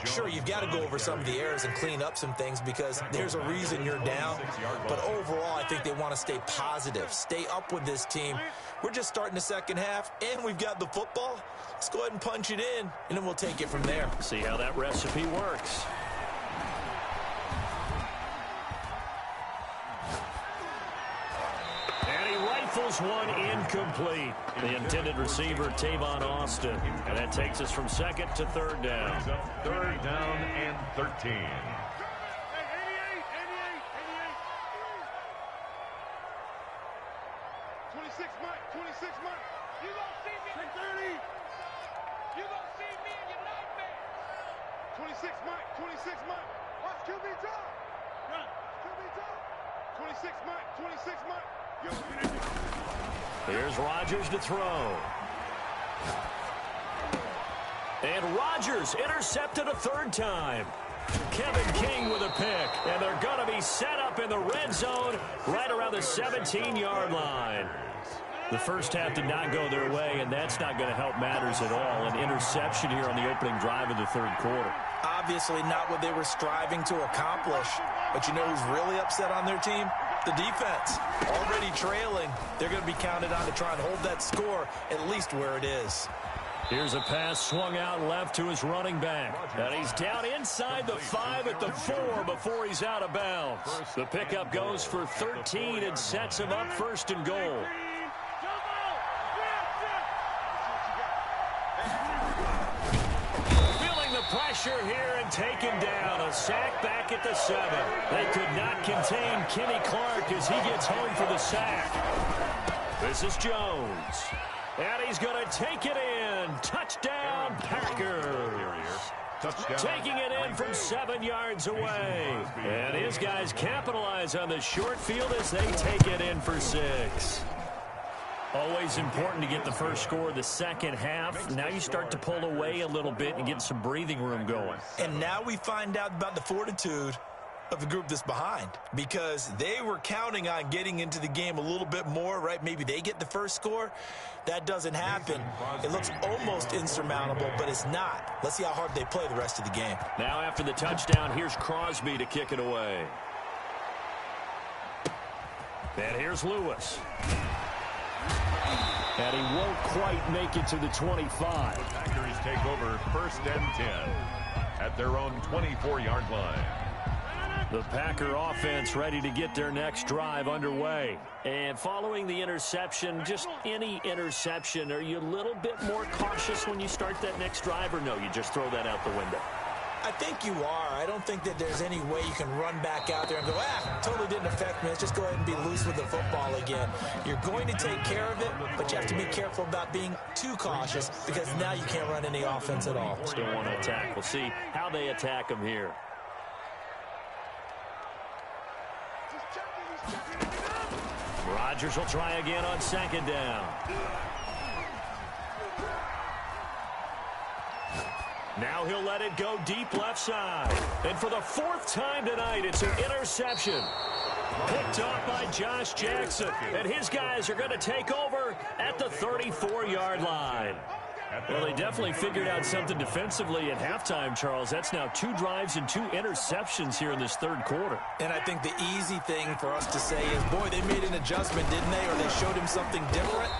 Sure, you've got to go over some of the errors and clean up some things because there's a reason you're down. But overall, I think they want to stay positive, stay up with this team. We're just starting the second half, and we've got the football. Let's go ahead and punch it in, and then we'll take it from there. See how that recipe works. Rifles one incomplete. The intended receiver, Tavon Austin. And that takes us from second to third down. Third down and 13. 26 Mike, 26 Mike. You gonna see me in 30. You gonna see me in your nightmares. 26 Mike, 26 Mike. Watch QB drop. Run. QB drop. 26 Mike, 26 Mike. Here's Rodgers to throw. And Rodgers intercepted a third time. Kevin King with a pick. And they're going to be set up in the red zone right around the 17-yard line. The first half did not go their way, and that's not going to help matters at all. An interception here on the opening drive of the third quarter. Obviously not what they were striving to accomplish. But you know who's really upset on their team? The defense. Already trailing. They're going to be counted on to try and hold that score at least where it is. Here's a pass swung out left to his running back. And he's down inside the 5 at the 4 before he's out of bounds. The pickup goes for 13 and sets him up first and goal. Pressure here and taken down. A sack back at the 7. They could not contain Kenny Clark as he gets home for the sack. This is Jones. And he's going to take it in. Touchdown, Packers. Touchdown. Taking it in from 7 yards away. And his guys capitalize on the short field as they take it in for 6. Always important to get the first score of the second half. Now you start to pull away a little bit and get some breathing room going. And now we find out about the fortitude of the group that's behind, because they were counting on getting into the game a little bit more, right? Maybe they get the first score. That doesn't happen. It looks almost insurmountable, but it's not. Let's see how hard they play the rest of the game. Now after the touchdown, here's Crosby to kick it away. And here's Lewis. And he won't quite make it to the 25. The Packers take over first and 10 at their own 24-yard line. The Packer offense ready to get their next drive underway. And following the interception, just any interception, are you a little bit more cautious when you start that next drive, or no, you just throw that out the window? I think you are. I don't think that there's any way you can run back out there and go, totally didn't affect me. Let's just go ahead and be loose with the football again. You're going to take care of it, but you have to be careful about being too cautious, because now you can't run any offense at all. Still want to attack. We'll see how they attack him here. Rodgers will try again on second down. Now he'll let it go deep left side. And for the 4th time tonight, it's an interception. Picked off by Josh Jackson. And his guys are going to take over at the 34-yard line. Well, they definitely figured out something defensively at halftime, Charles. That's now 2 drives and 2 interceptions here in this third quarter. And I think the easy thing for us to say is, boy, they made an adjustment, didn't they? Or they showed him something different.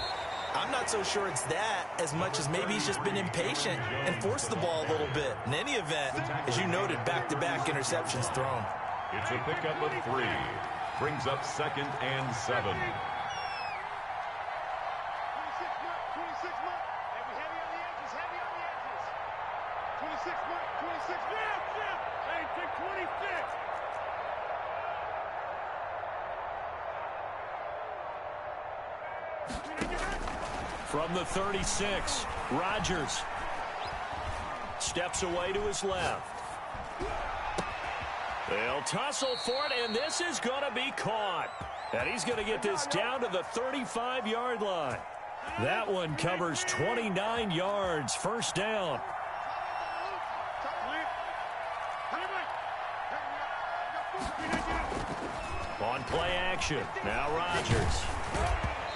I'm not so sure it's that as much as maybe he's just been impatient and forced the ball a little bit. In any event, as you noted, back-to-back interceptions thrown. It's a pickup of 3. Brings up second and 7. 26 Mike, 26 Mike. Hey, we heavy on the edges, heavy on the edges. 26 Mike, 26 Mike. Hey, take 26. From the 36, Rodgers steps away to his left. They'll tussle for it, and this is going to be caught. And he's going to get this down to the 35-yard line. That one covers 29 yards, first down. On play action, now Rodgers.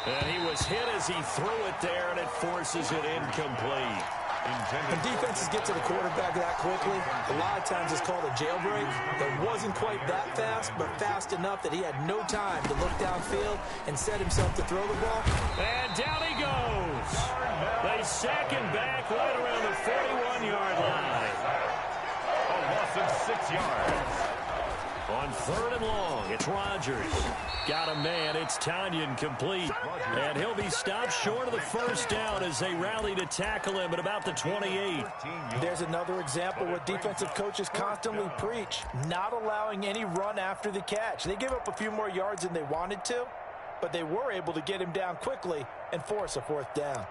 And he was hit as he threw it there, and it forces it incomplete. When defenses get to the quarterback that quickly, a lot of times it's called a jailbreak. It wasn't quite that fast, but fast enough that he had no time to look downfield and set himself to throw the ball. And down he goes. They sack him back right around the 41-yard line. A loss of 6 yards. On 3rd and long, it's Rodgers. Got a man, it's Tanyan complete. And he'll be stopped short of the first down as they rally to tackle him at about the 28. There's another example what defensive coaches constantly preach, not allowing any run after the catch. They give up a few more yards than they wanted to, but they were able to get him down quickly and force a 4th down.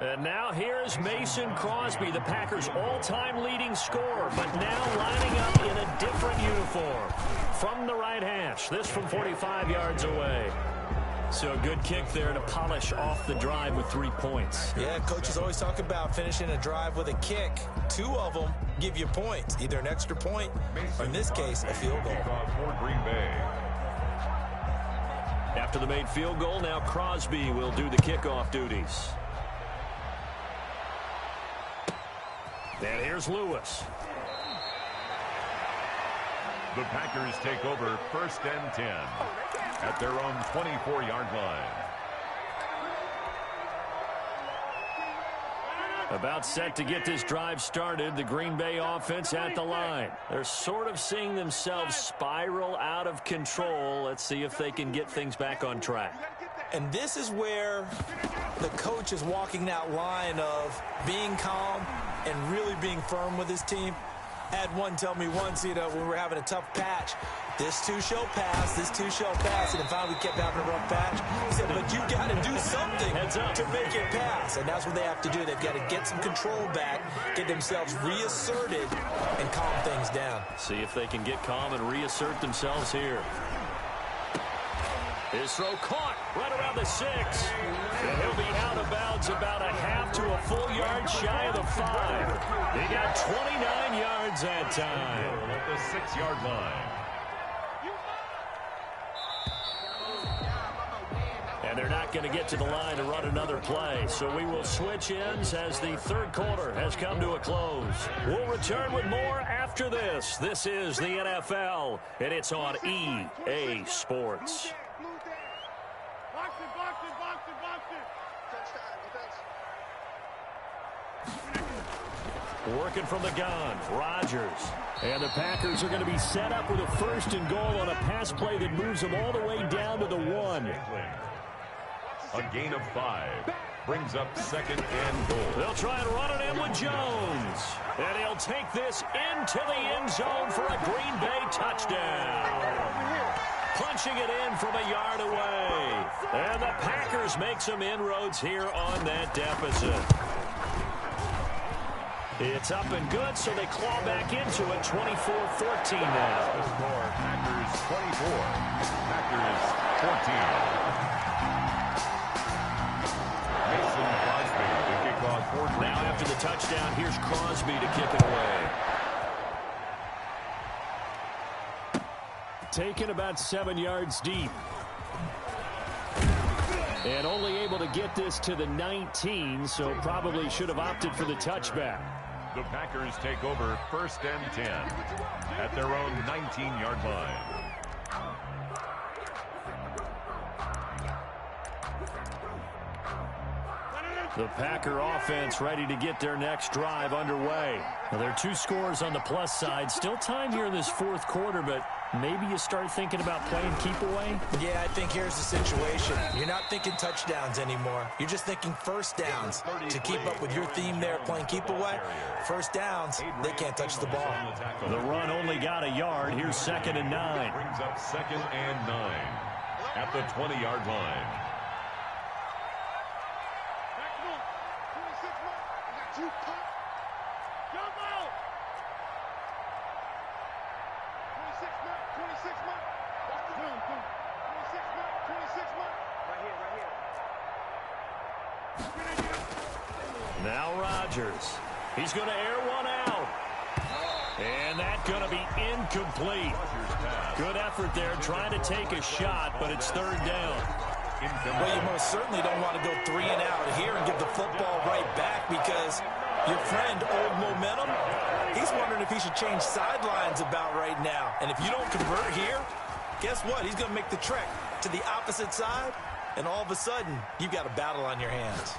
And now here's Mason Crosby, the Packers' all-time leading scorer, but now lining up in a different uniform. From the right hash, this from 45 yards away. So a good kick there to polish off the drive with 3 points. Yeah, coaches always talk about finishing a drive with a kick. 2 of them give you points, either an extra point or, in this case, a field goal. For Green Bay. After the made field goal, now Crosby will do the kickoff duties. And here's Lewis. The Packers take over 1st and 10 at their own 24-yard line. About set to get this drive started, the Green Bay offense at the line. They're sort of seeing themselves spiral out of control. Let's see if they can get things back on track. And this is where the coach is walking that line of being calm and really being firm with his team. Had one tell me once, when we were having a tough patch, this too shall pass, this too shall pass, and then finally we kept having a rough patch. He said, but you got to do something to make it pass, and that's what they have to do. They've got to get some control back, get themselves reasserted, and calm things down. See if they can get calm and reassert themselves here. His throw caught right around the 6. And he'll be out of bounds about a half to a full yard shy of the 5. He got 29 yards that time. At the 6-yard line. And they're not going to get to the line to run another play. So we will switch ends as the 3rd quarter has come to a close. We'll return with more after this. This is the NFL, and it's on EA Sports. Working from the gun, Rodgers. And the Packers are going to be set up with a 1st and goal on a pass play that moves them all the way down to the 1. A gain of 5 brings up 2nd and goal. They'll try and run it in with Jones. And he'll take this into the end zone for a Green Bay touchdown. Punching it in from a yard away. And the Packers make some inroads here on that deficit. It's up and good, so they claw back into it, 24-14 now. The score, Packers 24, Packers 14. Mason Crosby to kick off for Green Bay. Now after the touchdown, here's Crosby to kick it away. Taken about 7 yards deep. And only able to get this to the 19, so probably should have opted for the touchback. The Packers take over 1st and 10 at their own 19-yard line. The Packer offense ready to get their next drive underway. Well, there are 2 scores on the plus side. Still time here in this 4th quarter, but maybe you start thinking about playing keep away? Yeah, I think here's the situation. You're not thinking touchdowns anymore. You're just thinking 1st downs. To keep up with your theme there, playing keep away, 1st downs, they can't touch the ball. The run only got a yard. Here's 2nd and 9. Brings up 2nd and 9 at the 20-yard line. Now Rodgers. He's going to air one out. And that's going to be incomplete. Good effort there trying to take a shot, but it's third down. Well, you most certainly don't want to go 3 and out here and give the football right back because your friend, Old Momentum, he's wondering if he should change sidelines about right now. And if you don't convert here, guess what? He's going to make the trek to the opposite side, and all of a sudden, you've got a battle on your hands.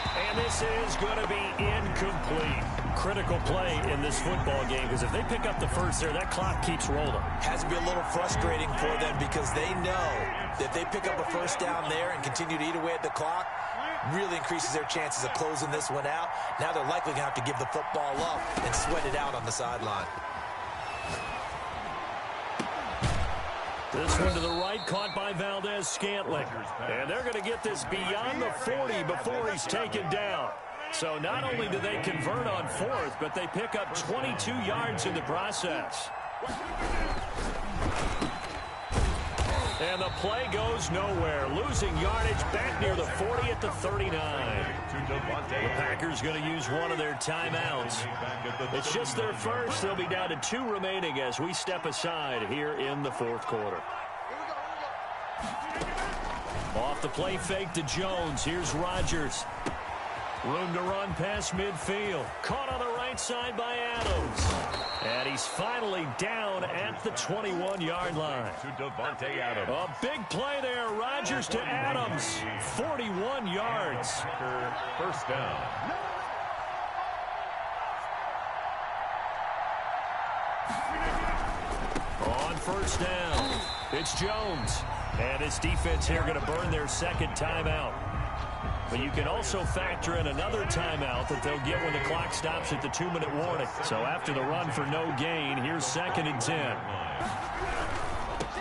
And this is going to be incomplete. Critical play in this football game because if they pick up the first there, that clock keeps rolling. Has to be a little frustrating for them because they know that if they pick up a first down there and continue to eat away at the clock, really increases their chances of closing this one out. Now they're likely going to have to give the football up and sweat it out on the sideline. This one to the right, caught by Valdez-Scantling. And they're going to get this beyond the 40 before he's taken down. So not only do they convert on fourth, but they pick up 22 yards in the process. And the play goes nowhere. Losing yardage back near the 40 at the 39. The Packers going to use one of their timeouts. It's just their first. They'll be down to 2 remaining as we step aside here in the fourth quarter. Off the play fake to Jones. Here's Rodgers. Room to run past midfield. Caught on the right side by Adams. And he's finally down at the 21-yard line. To Devontae Adams. A big play there. Rodgers to Adams. 41 yards. First down. On first down, it's Jones. And his defense here going to burn their second timeout. But you can also factor in another timeout that they'll get when the clock stops at the 2-minute warning. So after the run for no gain, here's 2nd and 10.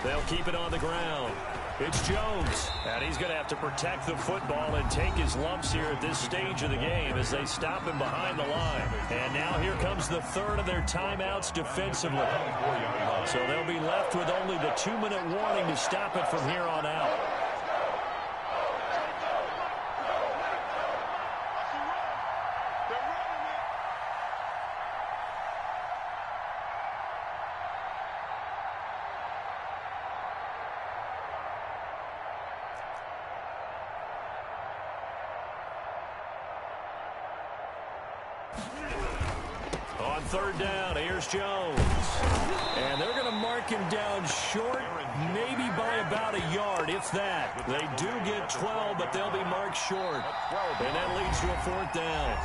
They'll keep it on the ground. It's Jones. And he's going to have to protect the football and take his lumps here at this stage of the game as they stop him behind the line. And now here comes the third of their timeouts defensively. So they'll be left with only the 2-minute warning to stop it from here on out. On third down, here's Jones. And they're going to mark him down short, maybe by about a yard, if that. They do get 12, but they'll be marked short. And that leads to a fourth down.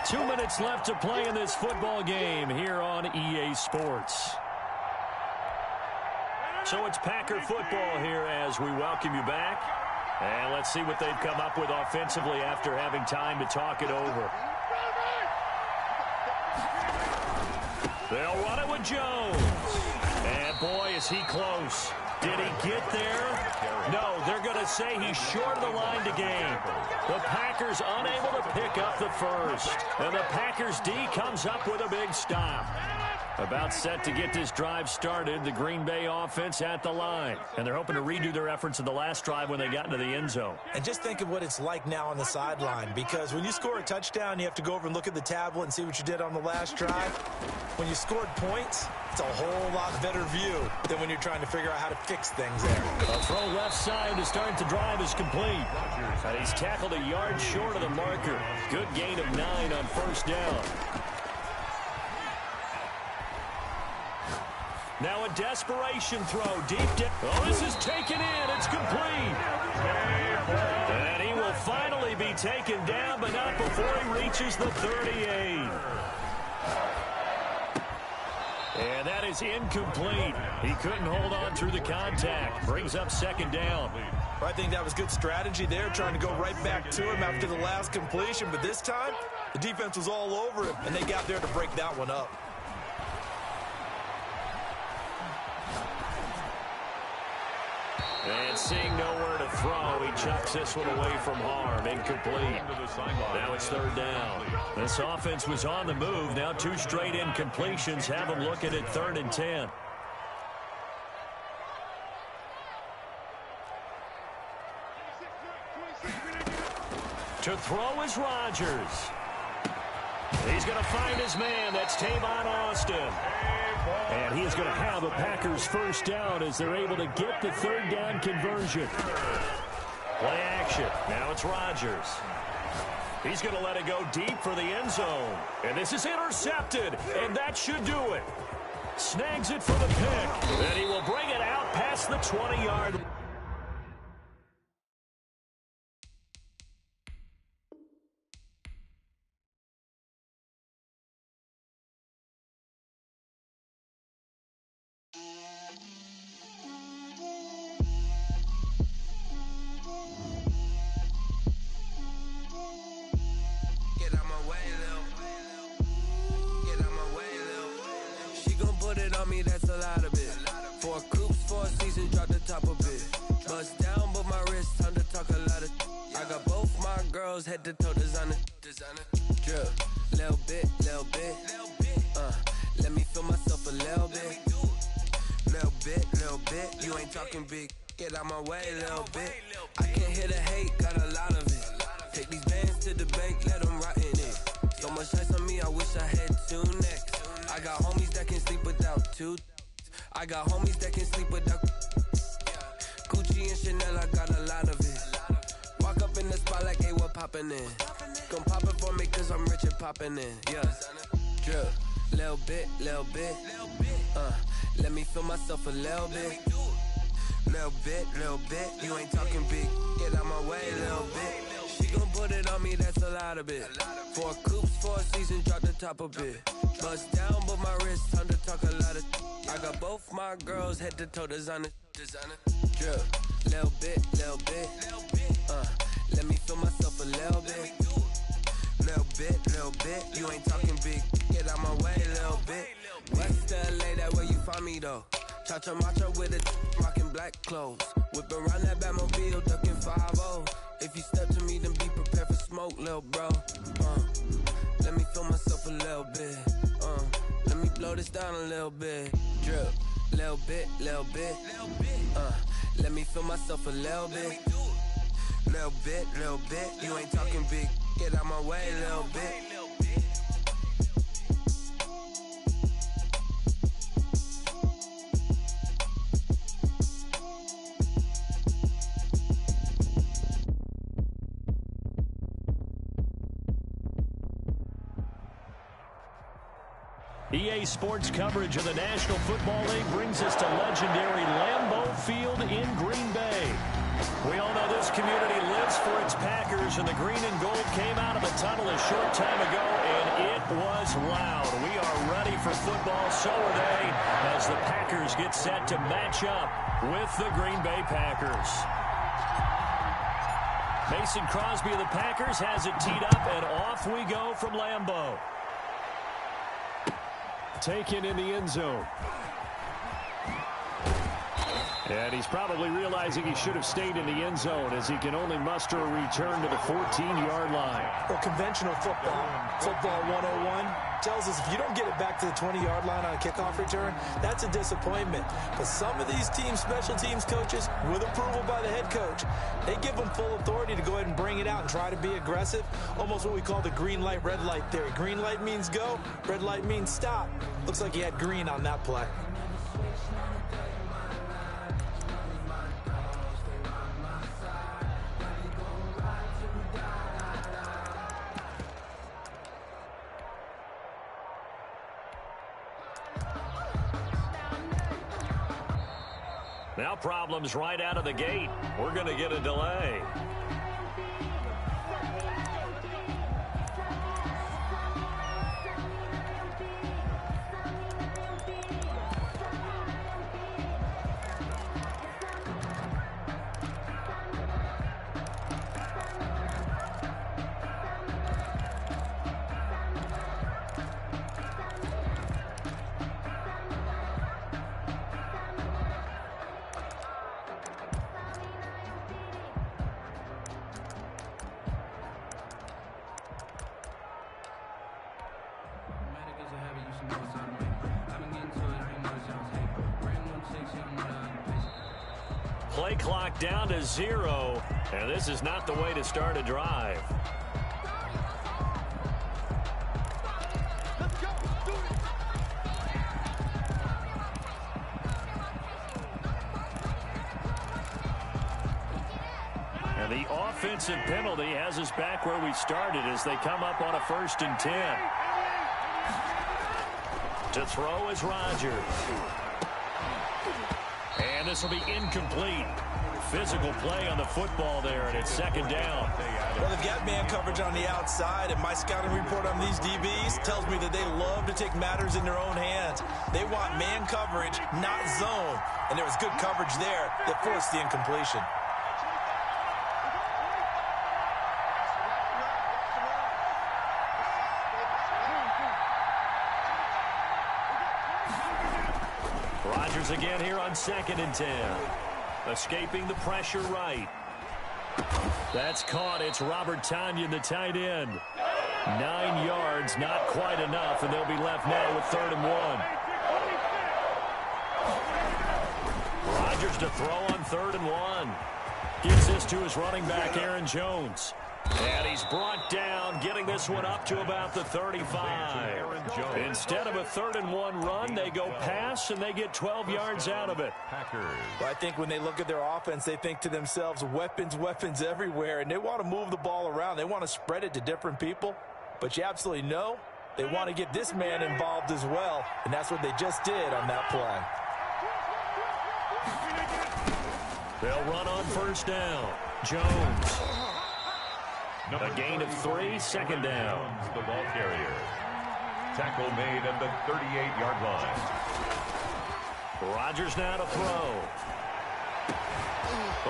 2 minutes left to play in this football game here on EA Sports. So it's Packer football here as we welcome you back. And let's see what they've come up with offensively after having time to talk it over. They'll run it with Jones. And boy, is he close. Did he get there? No, they're going to say he's short of the line to gain. The Packers unable to pick up the first. And the Packers D comes up with a big stop. About set to get this drive started, the Green Bay offense at the line. And they're hoping to redo their efforts in the last drive when they got into the end zone. And just think of what it's like now on the sideline, because when you score a touchdown, you have to go over and look at the tablet and see what you did on the last drive. When you scored points, it's a whole lot better view than when you're trying to figure out how to fix things there. A throw left side to start the drive is complete. And he's tackled a yard short of the marker. Good gain of 9 on first down. Now a desperation throw deep down. Oh, this is taken in. It's complete. And he will finally be taken down, but not before he reaches the 38. And that is incomplete. He couldn't hold on through the contact. Brings up second down. I think that was good strategy there, trying to go right back to him after the last completion. But this time, the defense was all over him, and they got there to break that one up. And seeing nowhere to throw, he chucks this one away from harm. Incomplete. Now it's third down. This offense was on the move. Now 2 straight incompletions have them looking at 3rd and 10. To throw is Rodgers. He's going to find his man. That's Tavon Austin. And he's going to have a Packers first down as they're able to get the third down conversion. Play action. Now it's Rodgers. He's going to let it go deep for the end zone. And this is intercepted. And that should do it. Snags it for the pick. And he will bring it out past the 20-yard line. That's a lot of it. 4 coops, 4 seasons, drop the top of it. Bust down, but my wrist, time to talk a lot of. I got both my girls head to toe designer. Drip, little bit. Let me feel myself a little bit. Little bit. You ain't talking big. Get out my way, little bit. I can't hear the hate, got a lot of it. Take these bands to the bank, let them rot in it. So much ice on me, I wish I had 2 necks. I got homies that can sleep without 2. I got homies that can sleep without Gucci and Chanel, I got a lot of it. Walk up in the spot like, hey, what poppin' in? Come pop it for me, cause I'm rich and poppin' in. Yeah, drip, little bit. Let me feel myself a little bit. Little bit. You ain't talking big. Get out my way, little bit. She gon' put it on me, that's a lot of it. 4 coops, 4 seasons, drop the top a bit. Bust down, but my wrist, time to talk a lot of. I got both my girls head to toe designer. Drip, little bit. Let me feel myself a little bit. Little bit. You ain't talking big. Get out my way, little bit. West LA, that where you find me though. Cha-cha matcha with a rockin' black clothes. Whip around that Batmobile, ducking 5-0. If you step to me, then be prepared for smoke, lil' bro. Let me feel myself a little bit. Let me blow this down a little bit. Drip, little bit. Let me feel myself a little bit. Little bit. You ain't talking big. Get out my way, little bit. EA Sports coverage of the National Football League brings us to legendary Lambeau Field in Green Bay. We all know this community lives for its Packers, and the green and gold came out of the tunnel a short time ago, and it was loud. We are ready for football, so are they, as the Packers get set to match up with the Green Bay Packers. Mason Crosby of the Packers has it teed up, and off we go from Lambeau. Taken in the end zone. And he's probably realizing he should have stayed in the end zone as he can only muster a return to the 14-yard line. Well, conventional football 101, tells us if you don't get it back to the 20-yard line on a kickoff return, that's a disappointment. But some of these teams, special teams coaches, with approval by the head coach, they give them full authority to go ahead and bring it out and try to be aggressive. Almost what we call the green light, red light theory. Green light means go, red light means stop. Looks like he had green on that play. Now problems right out of the gate. We're going to get a delay. Play clock down to 0, and this is not the way to start a drive. And the offensive penalty has us back where we started as they come up on a 1st and 10. To throw is Rodgers. And this will be incomplete. Physical play on the football there, and it's 2nd down. Well, they've got man coverage on the outside, and my scouting report on these DBs tells me that they love to take matters in their own hands. They want man coverage, not zone. And there was good coverage there that forced the incompletion. Rodgers again here on 2nd and 10. Escaping the pressure right. That's caught. It's Robert Tonyan, the tight end. 9 yards, not quite enough, and they'll be left now with 3rd and 1. Rodgers to throw on 3rd and 1. Gives this to his running back, Aaron Jones. And he's brought down, getting this one up to about the 35. Instead of a 3rd and 1 run, they go pass, and they get 12 yards out of it. Well, I think when they look at their offense, they think to themselves, weapons, weapons everywhere, and they want to move the ball around. They want to spread it to different people, but you absolutely know they want to get this man involved as well, and that's what they just did on that play. They'll run on 1st down. Jones. A gain of 3, 2nd down. The ball carrier. Tackle made at the 38-yard line. Rodgers now to throw.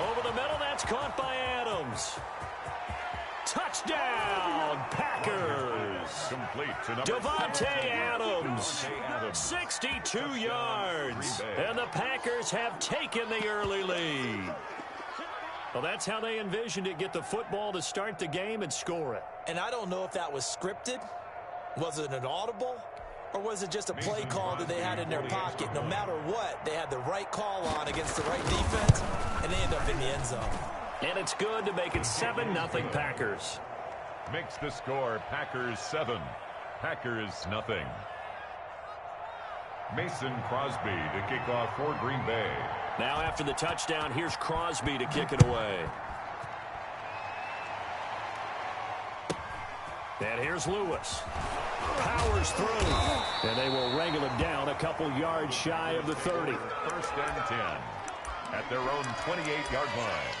Over the middle, that's caught by Adams. Touchdown, Packers. Complete to Davante Adams, 62 yards. And the Packers have taken the early lead. Well, that's how they envisioned it, get the football to start the game and score it. And I don't know if that was scripted. Was it an audible? Or was it just a play call that they had in their pocket? No matter what, they had the right call on against the right defense, and they end up in the end zone. And it's good to make it 7-0 Packers. Makes the score Packers 7, Packers nothing. Mason Crosby to kick off for Green Bay. Now after the touchdown, here's Crosby to kick it away. And here's Lewis. Powers through. And they will wrangle him down a couple yards shy of the 30. 1st and 10 at their own 28-yard line.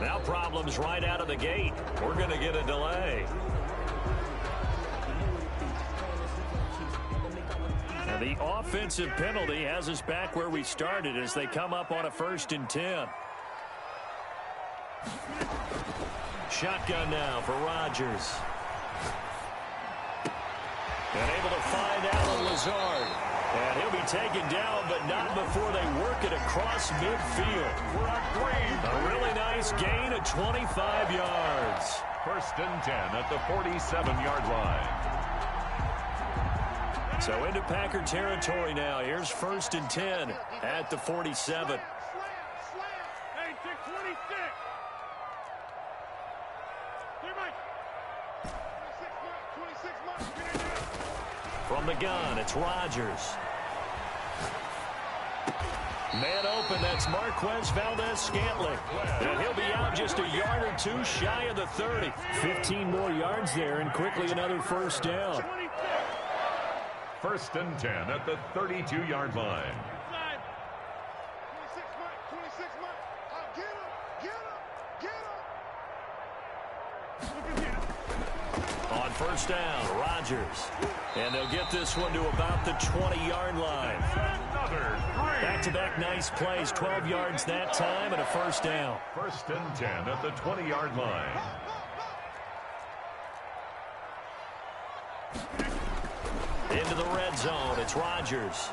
Now problems right out of the gate. We're going to get a delay. And the offensive penalty has us back where we started as they come up on a 1st and 10. Shotgun now for Rodgers. And able to find Allen Lazard. And he'll be taken down, but not before they work it across midfield. A really nice gain of 25 yards. 1st and 10 at the 47-yard line. So into Packer territory now. Here's 1st and 10 at the 47. Hey, 26. From the gun, it's Rodgers. Man open, that's Marquez Valdez-Scantling. And he'll be out just a yard or two shy of the 30. 15 more yards there, and quickly another 1st down. 1st and 10 at the 32-yard line. On first down. Rodgers. And they'll get this one to about the 20-yard line. Back-to-back nice plays. 12 yards that time and a first down. First and 10 at the 20-yard line. Into the red zone. It's Rodgers.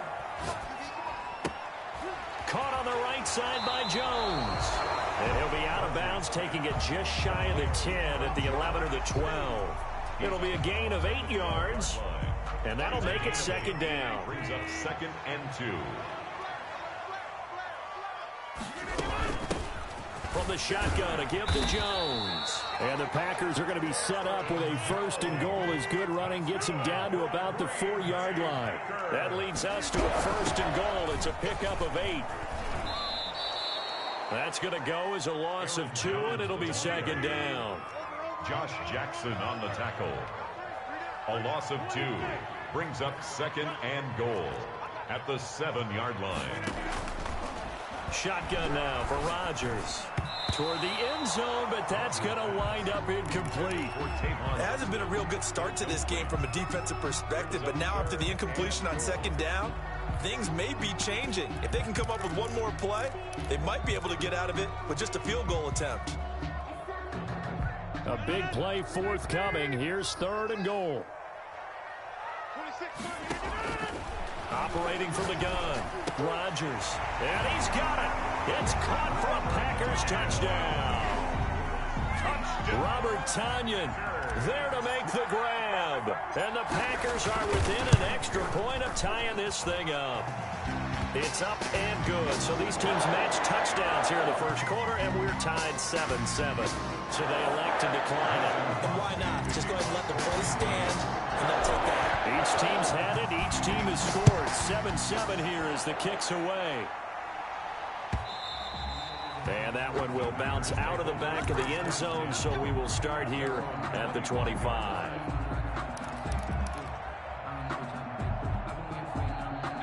Caught on the right side by Jones. And he'll be out of bounds, taking it just shy of the 10 at the 11 or the 12. It'll be a gain of 8 yards, and that'll make it second down. Brings up second and 2. From the shotgun, a give to Jones. And the Packers are going to be set up with a first and goal as good running gets them down to about the 4-yard line. That leads us to a first and goal. It's a pickup of 8. That's going to go as a loss of 2, and it'll be second down. Josh Jackson on the tackle. A loss of 2 brings up second and goal at the 7-yard line. Shotgun now for Rodgers. Toward the end zone, but that's going to wind up incomplete. It hasn't been a real good start to this game from a defensive perspective, but now after the incompletion on second down, things may be changing. If they can come up with one more play, they might be able to get out of it with just a field goal attempt. A big play forthcoming. Here's third and goal. Operating from the gun, Rodgers. And he's got it. It's caught for a Packers touchdown. Robert Tonyan there to make the grab. And the Packers are within an extra point of tying this thing up. It's up and good. So these teams match touchdowns here in the first quarter, and we're tied 7-7. So they elect to decline it. And why not? Just go ahead and let the play stand, and they'll take that. Each team's had it. Each team has scored. 7-7 here as the kick's away. And that one will bounce out of the back of the end zone, so we will start here at the 25.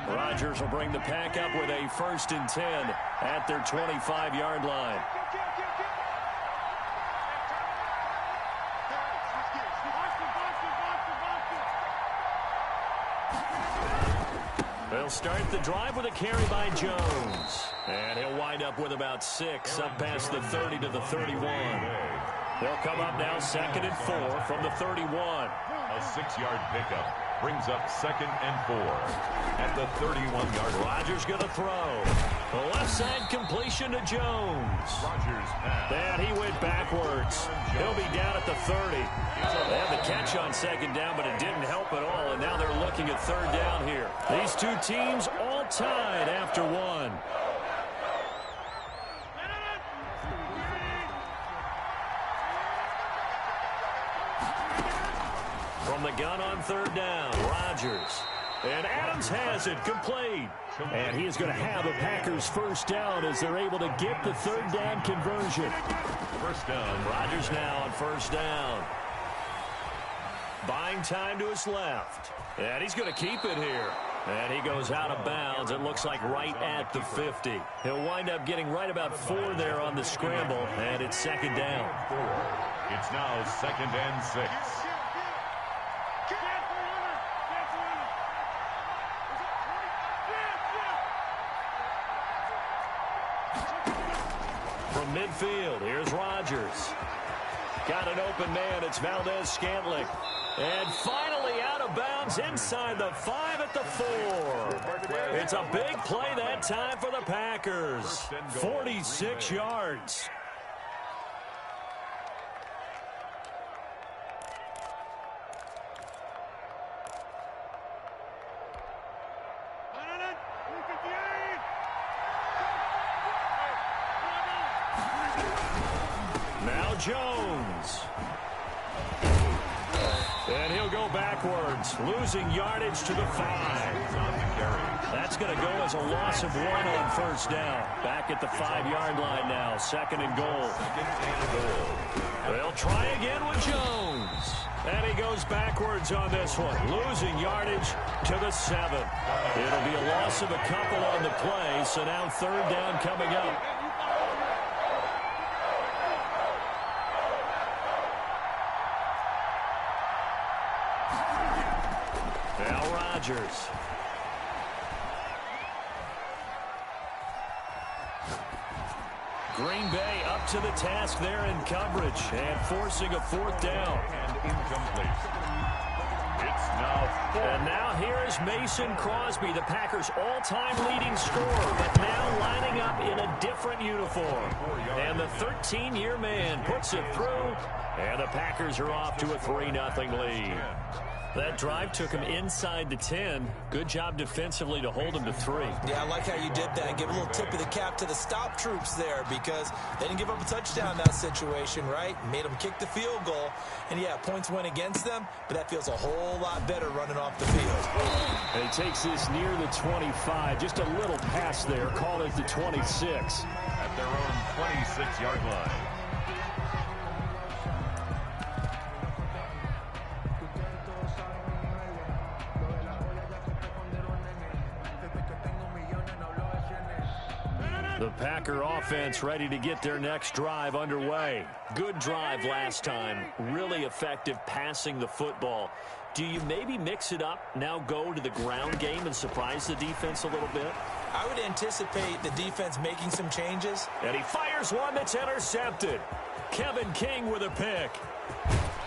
Rodgers will bring the pack up with a first and 10 at their 25-yard line. They'll start the drive with a carry by Jones. And he'll wind up with about 6 up past the 30 to the 31. They'll come up now second and 4 from the 31. A 6-yard pickup brings up second and 4 at the 31-yard line. Rodgers going to throw. The left side completion to Jones. Rodgers pass. And he went backwards. He'll be down at the 30. They had the catch on second down, but it didn't help at all, and now they're looking at third down here. These two teams all tied after one. From the gun on third down, Rodgers. And Adams has it complete. And he is going to have a Packers first down as they're able to get the third down conversion. First down. Rodgers now on first down. Buying time to his left. And he's going to keep it here. And he goes out of bounds. It looks like right at the 50. He'll wind up getting right about 4 there on the scramble. And it's second down. It's now second and 6. From midfield, here's Rodgers. Got an open man. It's Valdez-Scantling. And finally out of bounds inside the 5 at the 4. It's a big play that time for the Packers. 46 yards. Now Jones. And he'll go backwards, losing yardage to the 5. That's going to go as a loss of 1 on first down. Back at the 5-yard line now, second and goal. They'll try again with Jones. And he goes backwards on this one, losing yardage to the 7. It'll be a loss of a couple on the play, so now third down coming up. Now Rodgers. Green Bay up to the task there in coverage and forcing a fourth down. And incomplete. It's now fourth. And now here is Mason Crosby, the Packers' all-time leading scorer, but now lining up in a different uniform. And the 13-year man puts it through, and the Packers are off to a 3-0 lead. That drive took him inside the 10. Good job defensively to hold him to 3. Yeah, I like how you did that. Give a little tip of the cap to the stop troops there because they didn't give up a touchdown in that situation, right? Made them kick the field goal. And, yeah, points went against them, but that feels a whole lot better running off the field. And he takes this near the 25. Just a little pass there. Call it the 26. At their own 26-yard line. The Packer offense ready to get their next drive underway. Good drive last time. Really effective passing the football. Do you maybe mix it up, now go to the ground game and surprise the defense a little bit? I would anticipate the defense making some changes. And he fires one that's intercepted. Kevin King with a pick.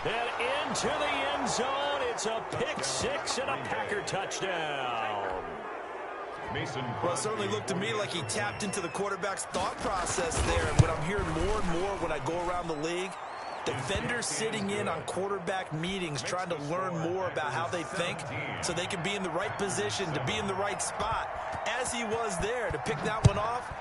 And into the end zone. It's a pick six and a Packer touchdown. Well, it certainly looked to me like he tapped into the quarterback's thought process there. And what I'm hearing more and more when I go around the league, defenders sitting in on quarterback meetings trying to learn more about how they think so they can be in the right position to be in the right spot, as he was there to pick that one off